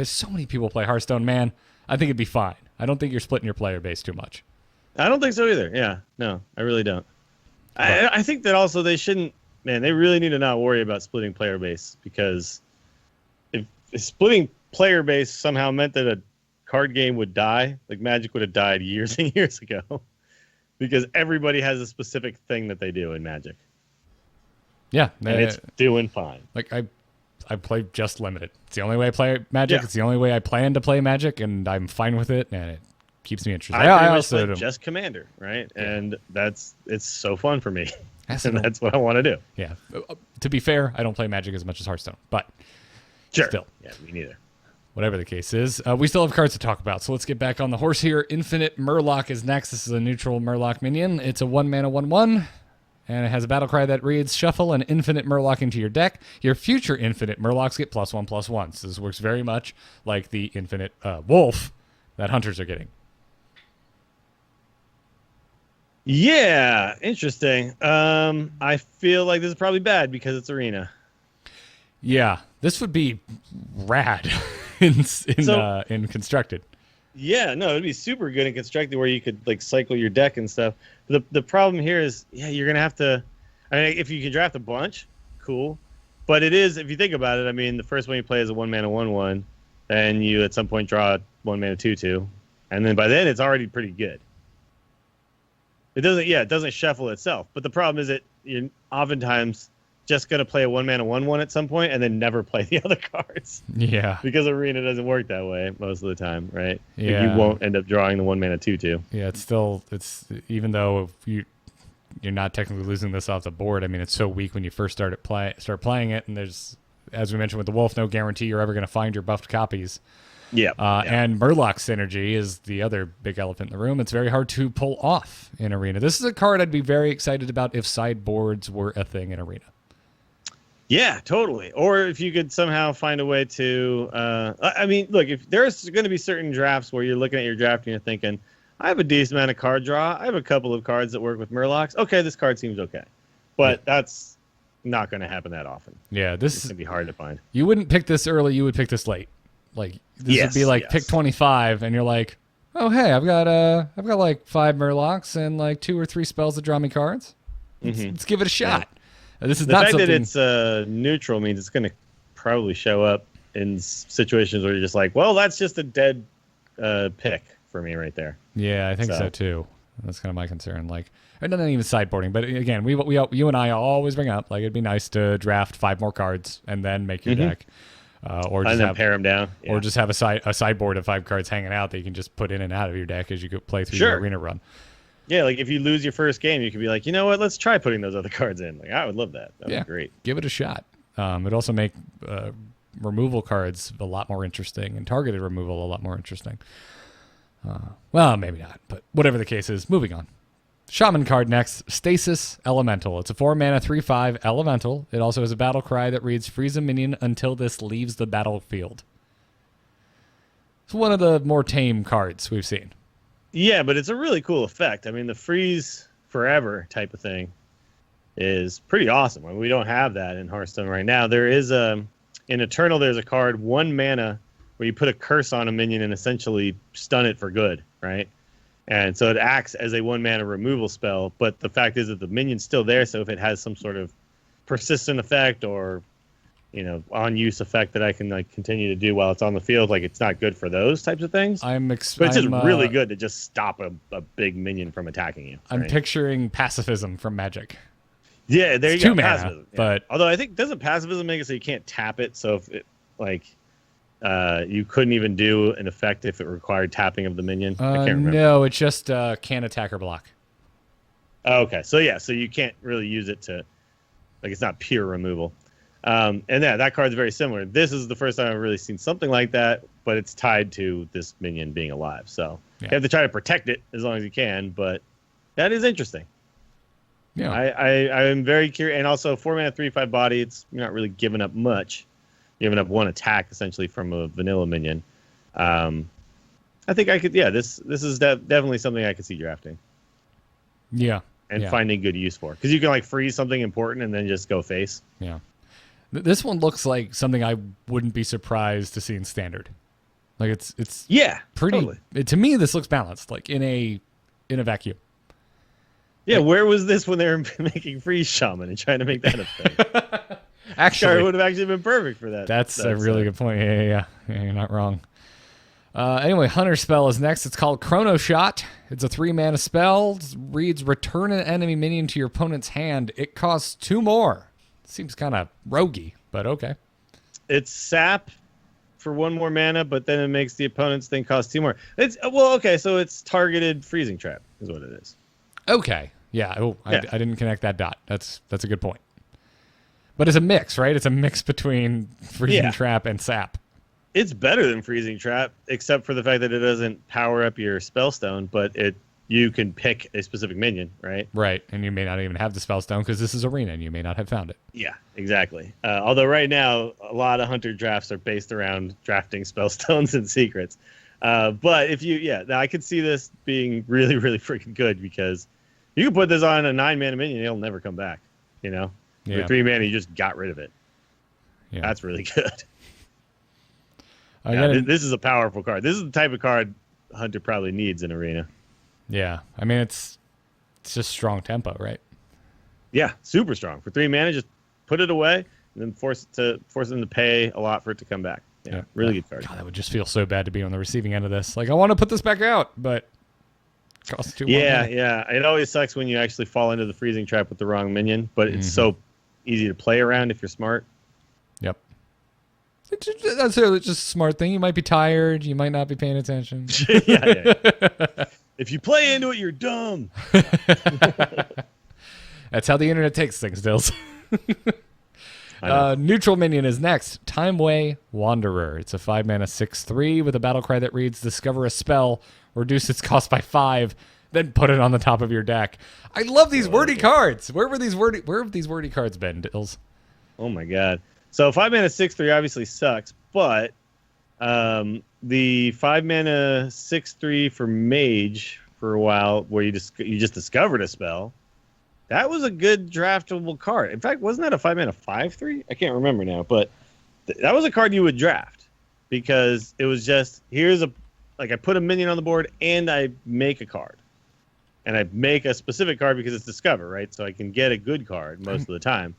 so many people play Hearthstone, man. I think it'd be fine. I don't think you're splitting your player base too much. I don't think so either. Yeah, no, I really don't. I think that also they shouldn't. Man, they really need to not worry about splitting player base because if splitting player base somehow meant that a card game would die, like Magic would have died years and years ago because everybody has a specific thing that they do in Magic. Yeah. And it's doing fine. Like I play just limited. It's the only way I play Magic. Yeah. It's the only way I plan to play Magic, and I'm fine with it, and it keeps me interested. I also play just Commander, right? Yeah. And it's so fun for me. And that's what I want to do. Yeah. To be fair, I don't play Magic as much as Hearthstone, but still. Yeah, me neither. Whatever the case is, we still have cards to talk about, so let's get back on the horse here. Infinite Murloc is next. This is a neutral Murloc minion. It's a 1-mana 1/1, and it has a battle cry that reads, shuffle an Infinite Murloc into your deck. Your future Infinite Murlocs get +1/+1. So this works very much like the Infinite Wolf that hunters are getting. Yeah, interesting. I feel like this is probably bad because it's Arena. Yeah, this would be rad in Constructed. Yeah, no, it'd be super good in Constructed where you could like cycle your deck and stuff. The problem here is, you're gonna have to. I mean, if you can draft a bunch, cool. But it is, if you think about it, I mean, the first one you play is a 1-mana 1/1, and you at some point draw a 1-mana 2/2, and then by then it's already pretty good. It doesn't shuffle itself. But the problem is that you're oftentimes just going to play a 1-mana 1/1 at some point and then never play the other cards. Yeah. Because Arena doesn't work that way most of the time, right? Yeah. You won't end up drawing the 1-mana 2/2. Yeah, it's even though you're not technically losing this off the board, I mean, it's so weak when you first start playing it, and there's, as we mentioned with the Wolf, no guarantee you're ever going to find your buffed copies. Yeah. And Murloc synergy is the other big elephant in the room. It's very hard to pull off in Arena. This is a card I'd be very excited about if sideboards were a thing in Arena. Yeah, totally. Or if you could somehow find a way to, I mean, look, if there's going to be certain drafts where you're looking at your draft and you're thinking, I have a decent amount of card draw. I have a couple of cards that work with Murlocs. Okay, this card seems okay. But that's not going to happen that often. Yeah, it's going to be hard to find. You wouldn't pick this early. You would pick this late. Like this would be like pick 25, and you're like, oh hey, I've got like 5 Murlocs and like 2 or 3 spells that draw me cards. Let's give it a shot. Yeah. This is the not fact something that it's neutral means it's going to probably show up in situations where you're just like, well, that's just a dead pick for me right there. Yeah, I think so too. That's kind of my concern. Like, and not even sideboarding, but again, you and I always bring up like it'd be nice to draft 5 more cards and then make your deck, or just and then pare them down, or just have a sideboard of 5 cards hanging out that you can just put in and out of your deck as you go play through your arena run. Yeah, like if you lose your first game, you could be like, you know what? Let's try putting those other cards in. Like, I would love that. That'd be great. Give it a shot. It'd also make removal cards a lot more interesting and targeted removal a lot more interesting. Well, maybe not, but whatever the case is, moving on. Shaman card next, Stasis Elemental. It's a 4-mana 3/5 elemental. It also has a battle cry that reads, freeze a minion until this leaves the battlefield. It's one of the more tame cards we've seen. Yeah, but it's a really cool effect. I mean, the freeze forever type of thing is pretty awesome. I mean, we don't have that in Hearthstone right now. There is in Eternal, there's a card, 1 mana, where you put a curse on a minion and essentially stun it for good, right? And so it acts as a 1-mana removal spell, but the fact is that the minion's still there, so if it has some sort of persistent effect or, on-use effect that I can like continue to do while it's on the field, like it's not good for those types of things. But it's just really good to just stop a big minion from attacking you. I'm picturing pacifism from Magic. Yeah, there you go. 2 mana, pacifism. Yeah. But although I think doesn't pacifism make it so you can't tap it? So if it you couldn't even do an effect if it required tapping of the minion. I can't remember. No, it's just can't attack or block. Oh, okay, so you can't really use it to, like, it's not pure removal. And that card's very similar. This is the first time I've really seen something like that, but it's tied to this minion being alive. So you have to try to protect it as long as you can, but that is interesting. Yeah, I'm very curious. And also 4-mana 3/5 body, you're not really giving up much. You're giving up 1 attack essentially from a vanilla minion. I think I could. Yeah, this is definitely something I could see drafting. Yeah, and finding good use for, because you can like freeze something important and then just go face. Yeah, this one looks like something I wouldn't be surprised to see in standard. Like it's pretty. Totally. To me, this looks balanced, like in a vacuum. Yeah, where was this when they were making freeze shaman and trying to make that a thing? Actually, it would have actually been perfect for that. That's a really good point. Yeah, you're not wrong. Anyway, Hunter spell is next. It's called Chrono Shot. It's a 3-mana spell. It reads, return an enemy minion to your opponent's hand. It costs 2 more. Seems kind of roguey, but okay. It's sap for 1 more mana, but then it makes the opponent's thing cost 2 more. So it's targeted freezing trap is what it is. Okay. Yeah. I didn't connect that dot. That's a good point. But it's a mix, right? It's a mix between freezing trap and sap. It's better than freezing trap, except for the fact that it doesn't power up your spellstone, but you can pick a specific minion, right? Right, and you may not even have the spellstone because this is arena, and you may not have found it. Yeah, exactly. Although right now, a lot of hunter drafts are based around drafting spellstones and secrets. But I could see this being really, really freaking good, because you can put this on a 9-mana minion, it'll never come back. For 3 mana, you just got rid of it. Yeah. That's really good. This is a powerful card. This is the type of card Hunter probably needs in Arena. Yeah. I mean, it's just strong tempo, right? Yeah, super strong. For 3 mana, just put it away and then force them to pay a lot for it to come back. Yeah. Really good card. God, that would just feel so bad to be on the receiving end of this. Like, I want to put this back out, but it costs 2 more. Yeah. It always sucks when you actually fall into the freezing trap with the wrong minion, but it's so easy to play around if you're smart. Yep. That's just a smart thing. You might be tired. You might not be paying attention. Yeah. If you play into it, you're dumb. That's how the internet takes things, Dills. Neutral minion is next. Timeway Wanderer. It's a 5-mana 6/3 with a battle cry that reads, discover a spell, reduce its cost by 5, then put it on the top of your deck. I love these wordy cards. Where have these wordy cards been, Dills? Oh my god. So 5-mana 6/3 obviously sucks, but the 5-mana 6/3 for Mage for a while, where you just discovered a spell, that was a good draftable card. In fact, wasn't that a 5-mana 5/3? I can't remember now, but that was a card you would draft, because it was just, I put a minion on the board and I make a card. And I make a specific card because it's Discover, right? So I can get a good card most of the time.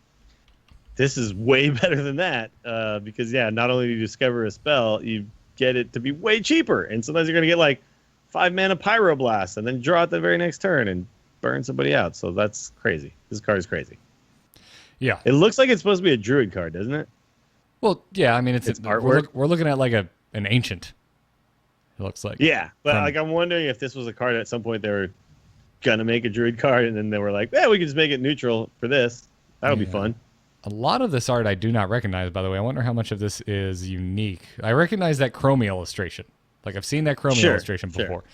This is way better than that, because, not only do you discover a spell, you get it to be way cheaper. And sometimes you're going to get, like, 5 mana Pyroblast and then draw it the very next turn and burn somebody out. So that's crazy. This card is crazy. Yeah. It looks like it's supposed to be a druid card, doesn't it? Well, yeah. I mean, it's artwork. We're looking at like an ancient. It looks like. Yeah, but like I'm wondering if this was a card at some point they were gonna make a druid card, and then they were like, "Yeah, we could just make it neutral for this. That would be fun." A lot of this art I do not recognize, by the way. I wonder how much of this is unique. I recognize that Chromie illustration. Like I've seen that Chromie illustration before,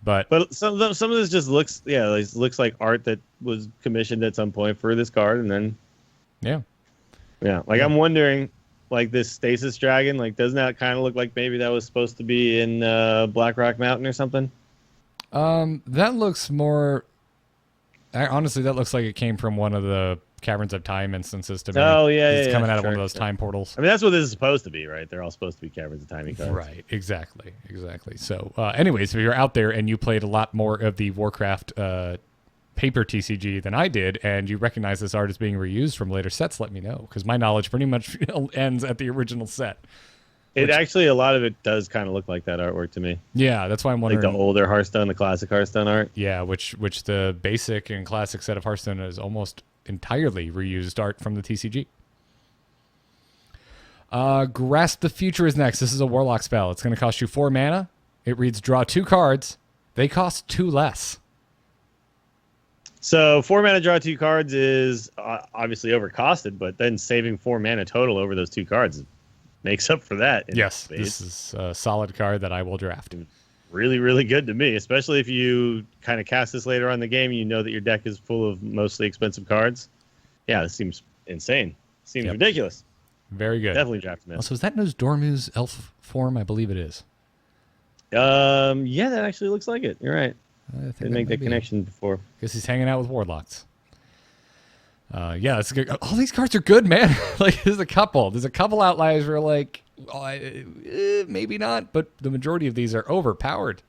but some of this just looks looks like art that was commissioned at some point for this card, and then I'm wondering, like this Stasis Dragon, like doesn't that kind of look like maybe that was supposed to be in Blackrock Mountain or something? That looks more. Honestly, that looks like it came from one of the Caverns of Time instances to me. Oh yeah, it's coming out of one of those time portals. I mean, that's what this is supposed to be, right? They're all supposed to be Caverns of Time cards. Right, exactly. So, anyways, if you're out there and you played a lot more of the Warcraft paper TCG than I did, and you recognize this art as being reused from later sets, let me know, because my knowledge pretty much ends at the original set. Actually, a lot of it does kind of look like that artwork to me. Yeah, that's why I'm wondering. Like the older Hearthstone, the classic Hearthstone art. Yeah, which the basic and classic set of Hearthstone is almost entirely reused art from the TCG. Grasp the Future is next. This is a Warlock spell. It's going to cost you 4 mana. It reads draw 2 cards. They cost 2 less. So 4 mana draw 2 cards is obviously overcosted, but then saving 4 mana total over those 2 cards makes up for that. Yes, this is a solid card that I will draft. Really, really good to me, especially if you kind of cast this later on in the game. You know that your deck is full of mostly expensive cards. Yeah, this seems insane. Seems ridiculous. Very good. Definitely draft this. Also, is that Nosdormu's elf form? I believe it is. Yeah, that actually looks like it. You're right. I Didn't make that connection before. Because he's hanging out with Warlocks. Yeah, that's good. All these cards are good, man. Like, there's a couple outliers where like, maybe not, but the majority of these are overpowered.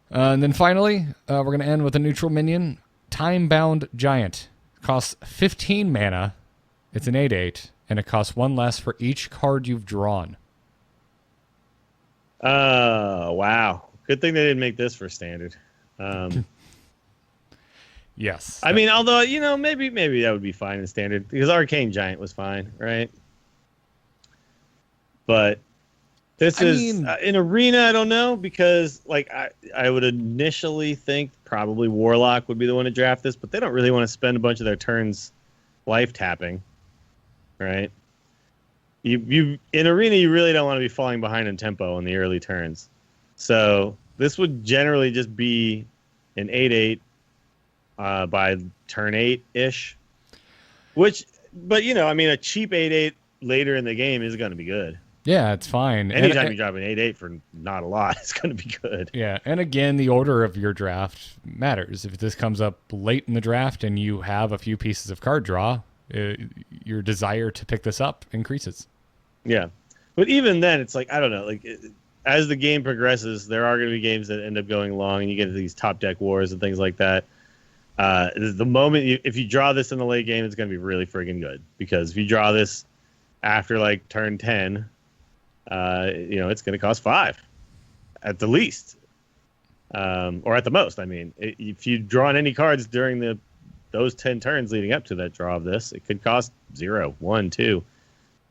And then finally, we're going to end with a neutral minion, Time-Bound Giant. Costs 15 mana. It's an 8/8, and it costs 1 less for each card you've drawn. Wow. Good thing they didn't make this for standard. Yes. I mean, although, maybe that would be fine in standard, because Arcane Giant was fine, right? But this is in Arena, I don't know, because like I would initially think probably Warlock would be the one to draft this, but they don't really want to spend a bunch of their turns life tapping, right? You in Arena, you really don't want to be falling behind in tempo in the early turns. So this would generally just be an 8/8 by turn 8-ish. But a cheap 8/8 later in the game is going to be good. Yeah, it's fine. Anytime you drop an 8/8 for not a lot, it's going to be good. Yeah, and again, the order of your draft matters. If this comes up late in the draft and you have a few pieces of card draw, your desire to pick this up increases. Yeah, but even then, it's like, I don't know, like as the game progresses, there are going to be games that end up going long, and you get these top deck wars and things like that. The moment if you draw this in the late game, it's going to be really friggin' good, because if you draw this after like turn 10, it's going to cost 5 at the least, or at the most. I mean, if you draw any cards during those 10 turns leading up to that draw of this, it could cost 0, 1, 2.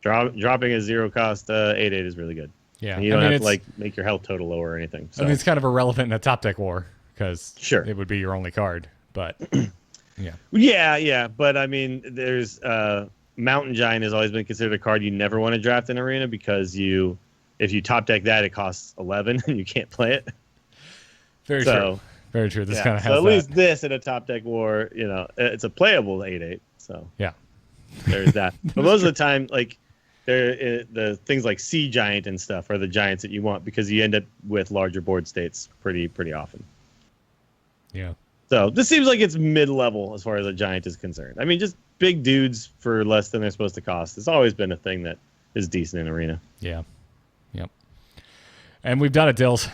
Dropping a 0 cost 8/8 is really good. Yeah, and you don't have to like make your health total lower or anything. So. I mean, it's kind of irrelevant in a top deck war because sure, it would be your only card. But yeah. But I mean, there's Mountain Giant has always been considered a card you never want to draft in Arena, because if you top deck that, it costs 11 and you can't play it. Very true. Very true. This kind of has at least this in a top deck war, it's a playable 8/8. So yeah, there's that. But most of the time, like the things like Sea Giant and stuff are the giants that you want, because you end up with larger board states pretty often. Yeah. So this seems like it's mid-level as far as a giant is concerned. I mean, just big dudes for less than they're supposed to cost. It's always been a thing that is decent in Arena. Yeah. Yep. And we've done it, Dills.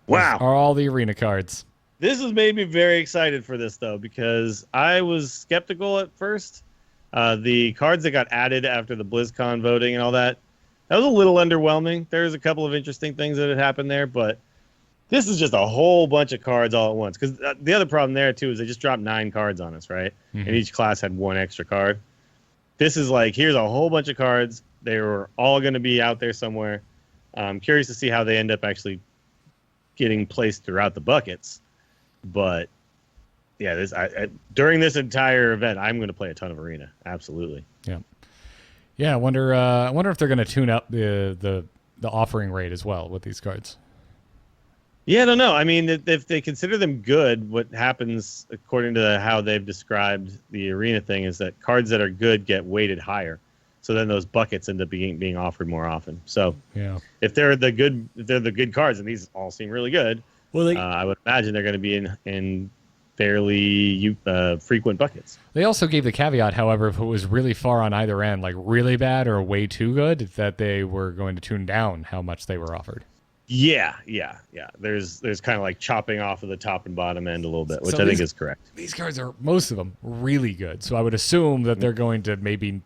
Wow. Are all the Arena cards. This has made me very excited for this, though, because I was skeptical at first. The cards that got added after the BlizzCon voting and all that, That was a little underwhelming. There's a couple of interesting things that had happened there, but this is just a whole bunch of cards all at once. Because the other problem there, too, is they just dropped 9 cards on us, right? And each class had 1 extra card. This is like, here's a whole bunch of cards. They were all going to be out there somewhere. I'm curious to see how they end up actually getting placed throughout the buckets. But, yeah, during this entire event, I'm going to play a ton of Arena. Absolutely. Yeah. Yeah, I wonder if they're going to tune up the offering rate as well with these cards. Yeah, I don't know. I mean, if they consider them good, what happens, according to how they've described the Arena thing, is that cards that are good get weighted higher. So then those buckets end up being offered more often. So yeah, if they're the good cards, and these all seem really good, well, I would imagine they're going to be in fairly frequent buckets. They also gave the caveat, however, if it was really far on either end, like really bad or way too good, that they were going to tune down how much they were offered. Yeah. There's kind of like chopping off of the top and bottom end a little bit, which I think is correct. These cards are, most of them, really good. So I would assume that they're going to maybe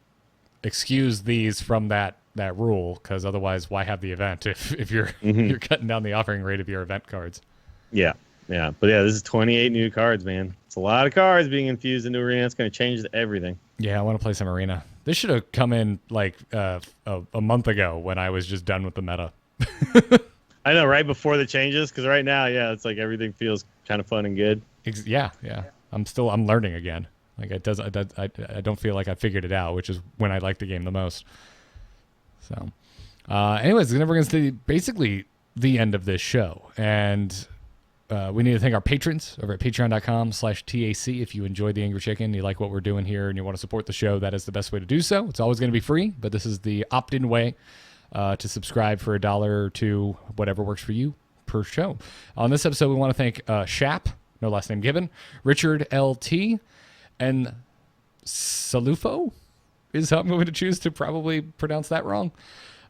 excuse these from that rule, because otherwise, why have the event if you're you're cutting down the offering rate of your event cards? Yeah. But yeah, this is 28 new cards, man. It's a lot of cards being infused into Arena. It's going to change everything. Yeah, I want to play some Arena. This should have come in like a month ago when I was just done with the meta. I know, right before the changes, because right now, yeah, it's like everything feels kind of fun and good. Yeah. I'm learning again. Like I don't feel like I figured it out, which is when I like the game the most. So, anyways, we're going to see basically the end of this show, and we need to thank our patrons over at patreon.com/TAC. If you enjoyed the Angry Chicken, you like what we're doing here, and you want to support the show, that is the best way to do so. It's always going to be free, but this is the opt-in way to subscribe for $1 or $2, whatever works for you per show. On this episode, we want to thank Shap, no last name given, Richard LT, and Salufo is how I'm going to choose to probably pronounce that wrong.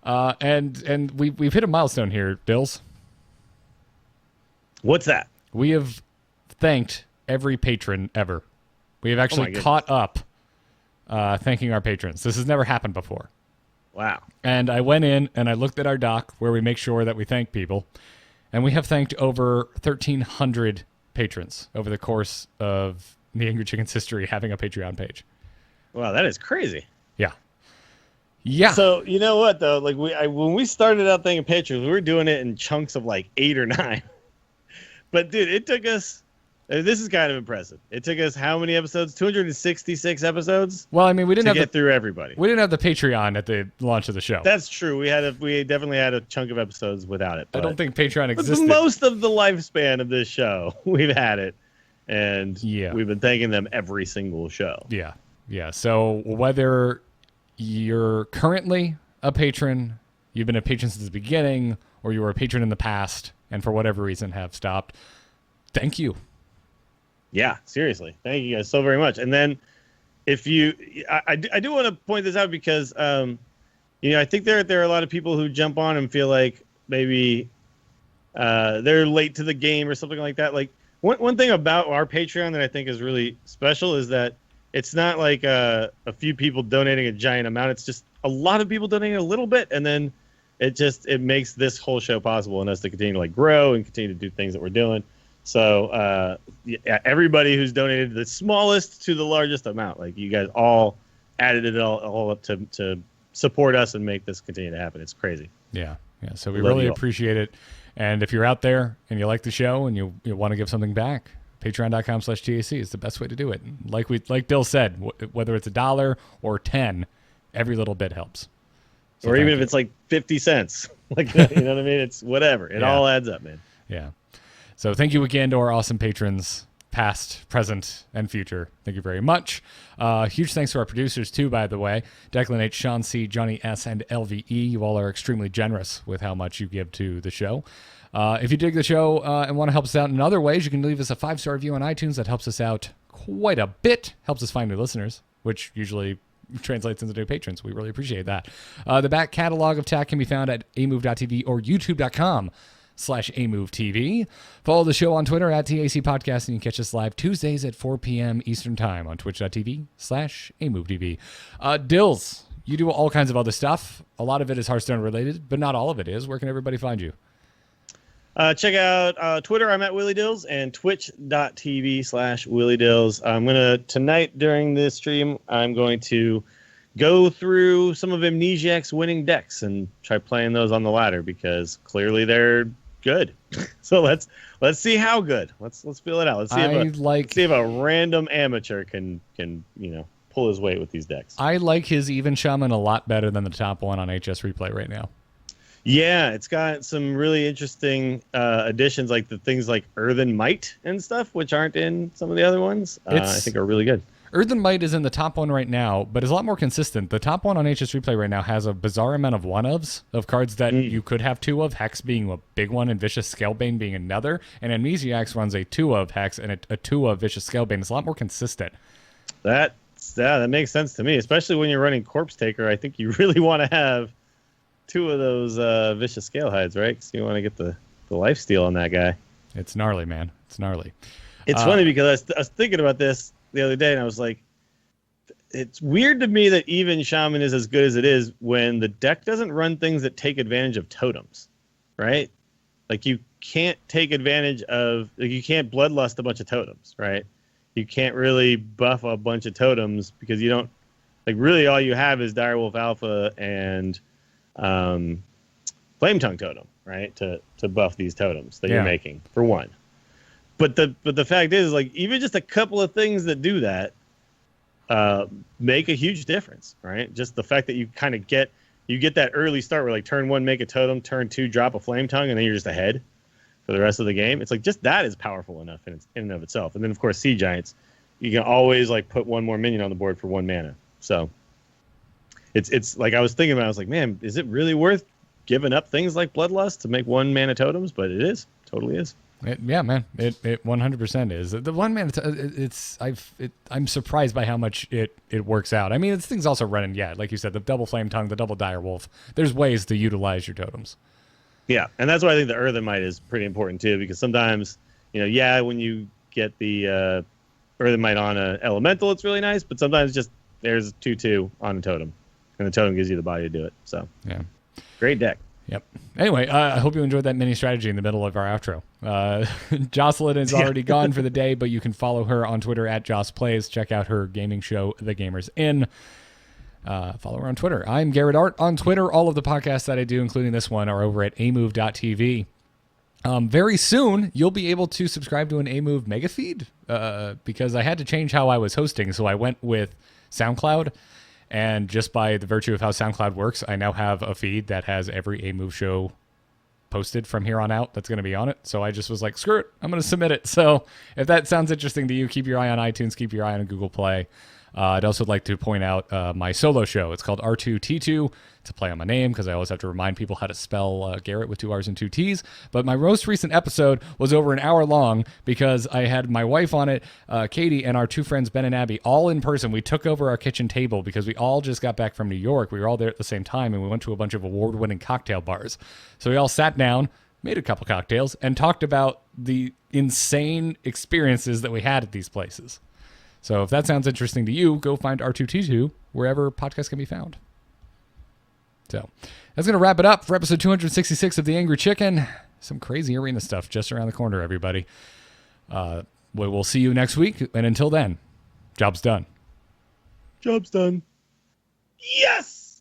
And we've hit a milestone here, Dills. What's that? We have thanked every patron ever. We have actually caught up thanking our patrons. This has never happened before. Wow. And I went in and I looked at our doc where we make sure that we thank people. And we have thanked over 1,300 patrons over the course of the Angry Chicken's history having a Patreon page. Wow, that is crazy. Yeah. So, you know what, though? Like when we started out thanking patrons, we were doing it in chunks of like 8 or 9. But, dude, it took us... This is kind of impressive. It took us how many episodes? 266 episodes? Well, I mean, we didn't get through everybody. We didn't have the Patreon at the launch of the show. That's true. We definitely had a chunk of episodes without it. I don't think Patreon But existed. most of the lifespan of this show, we've had it. And we've been thanking them every single show. Yeah. So whether you're currently a patron, you've been a patron since the beginning, or you were a patron in the past and for whatever reason have stopped, thank you. Yeah, seriously. Thank you guys so very much. And then if you, I do want to point this out because, I think there are a lot of people who jump on and feel like maybe they're late to the game or something like that. Like one thing about our Patreon that I think is really special is that it's not like a few people donating a giant amount. It's just a lot of people donating a little bit. And then it makes this whole show possible and us to continue to like grow and continue to do things that we're doing. So everybody who's donated the smallest to the largest amount, like you guys all added it all up to support us and make this continue to happen. It's crazy. Yeah. So we really appreciate it. And if you're out there and you like the show and you want to give something back, patreon.com/TAC is the best way to do it. Like Bill said, whether it's $1 or 10, every little bit helps. So or even if it's like 50 cents, like, you know what I mean? It's whatever. It all adds up, man. Yeah. So thank you again to our awesome patrons, past, present, and future. Thank you very much. Huge thanks to our producers, too, by the way. Declan H., Sean C., Johnny S., and LVE. You all are extremely generous with how much you give to the show. If you dig the show and want to help us out in other ways, you can leave us a 5-star review on iTunes. That helps us out quite a bit. Helps us find new listeners, which usually translates into new patrons. We really appreciate that. The back catalog of TAC can be found at amove.tv or youtube.com/AMoveTV. Follow the show on Twitter at TAC Podcast, and you can catch us live Tuesdays at 4 p.m. Eastern Time on twitch.tv/AMoveTV. Dills, You do all kinds of other stuff. A lot of it is Hearthstone related, but not all of it is. Where can everybody find you? Check out Twitter. I'm at Willie Dills, and twitch.tv/Willie Dills. Tonight during this stream, I'm going to go through some of Amnesiac's winning decks and try playing those on the ladder because clearly they're good. So let's see how good. Let's feel it out. Let's see if a random amateur can pull his weight with these decks. I like his Even Shaman a lot better than the top one on HS Replay right now. Yeah, it's got some really interesting additions, like the things like Earthen Might and stuff, which aren't in some of the other ones. I think are really good. Earthen Might is in the top one right now, but is a lot more consistent. The top one on HS Replay right now has a bizarre amount of one-ofs of cards that you could have two of, Hex being a big one and Vicious Scalebane being another, and Amnesiacs runs a two of Hex and a two of Vicious Scalebane. It's a lot more consistent. That makes sense to me, especially when you're running Corpse Taker. I think you really want to have two of those Vicious Scale Hides, right? Because you want to get the lifesteal on that guy. It's gnarly, man. It's gnarly. It's funny because I was thinking about this the other day, and I was like, it's weird to me that even Shaman is as good as it is when the deck doesn't run things that take advantage of totems, right? Like you can't take advantage of, like you can't bloodlust a bunch of totems, right? You can't really buff a bunch of totems because you don't, like really all you have is Direwolf Alpha and Flame Tongue Totem, right? To buff these totems that you're making, for one. But the fact is, like, even just a couple of things that do that make a huge difference, right? Just the fact that you kind of get that early start where, like, turn 1, make a totem, turn 2, drop a Flame Tongue, and then you're just ahead for the rest of the game. It's like, just that is powerful enough in and of itself. And then, of course, Sea Giants, you can always, like, put one more minion on the board for 1 mana. So it's like, I was thinking about it, I was like, man, is it really worth giving up things like Bloodlust to make 1 mana totems? But it is. Totally is. Yeah, man, it 100% is. The 1 mana, I'm surprised by how much it works out. I mean, this thing's also running, like you said, the double Flame Tongue, the double Direwolf. There's ways to utilize your totems. Yeah, and that's why I think the Earthen Might is pretty important too, because sometimes, when you get the Earthen Might on a elemental, it's really nice, but sometimes just there's 2/2 on a totem, and the totem gives you the body to do it. So yeah, great deck. Yep. Anyway, I hope you enjoyed that mini strategy in the middle of our outro. Jocelyn is already gone for the day, but you can follow her on Twitter at JossPlays. Check out her gaming show, The Gamers Inn. Follow her on Twitter. I'm Garrett Art on Twitter. All of the podcasts that I do, including this one, are over at amove.tv. Very soon, you'll be able to subscribe to an Amove mega feed because I had to change how I was hosting, so I went with SoundCloud. And just by the virtue of how SoundCloud works, I now have a feed that has every A-Move show posted from here on out that's going to be on it. So I just was like, screw it, I'm going to submit it. So if that sounds interesting to you, keep your eye on iTunes, keep your eye on Google Play. I'd also like to point out my solo show. It's called R2T2. It's a play on my name because I always have to remind people how to spell Garrett with 2 R's and 2 T's. But my most recent episode was over an hour long because I had my wife on it, Katie, and our 2 friends, Ben and Abby, all in person. We took over our kitchen table because we all just got back from New York. We were all there at the same time, and we went to a bunch of award-winning cocktail bars. So we all sat down, made a couple cocktails, and talked about the insane experiences that we had at these places. So if that sounds interesting to you, go find R2T2 wherever podcasts can be found. So that's going to wrap it up for episode 266 of The Angry Chicken. Some crazy arena stuff just around the corner, everybody. We'll see you next week. And until then, job's done. Job's done. Yes!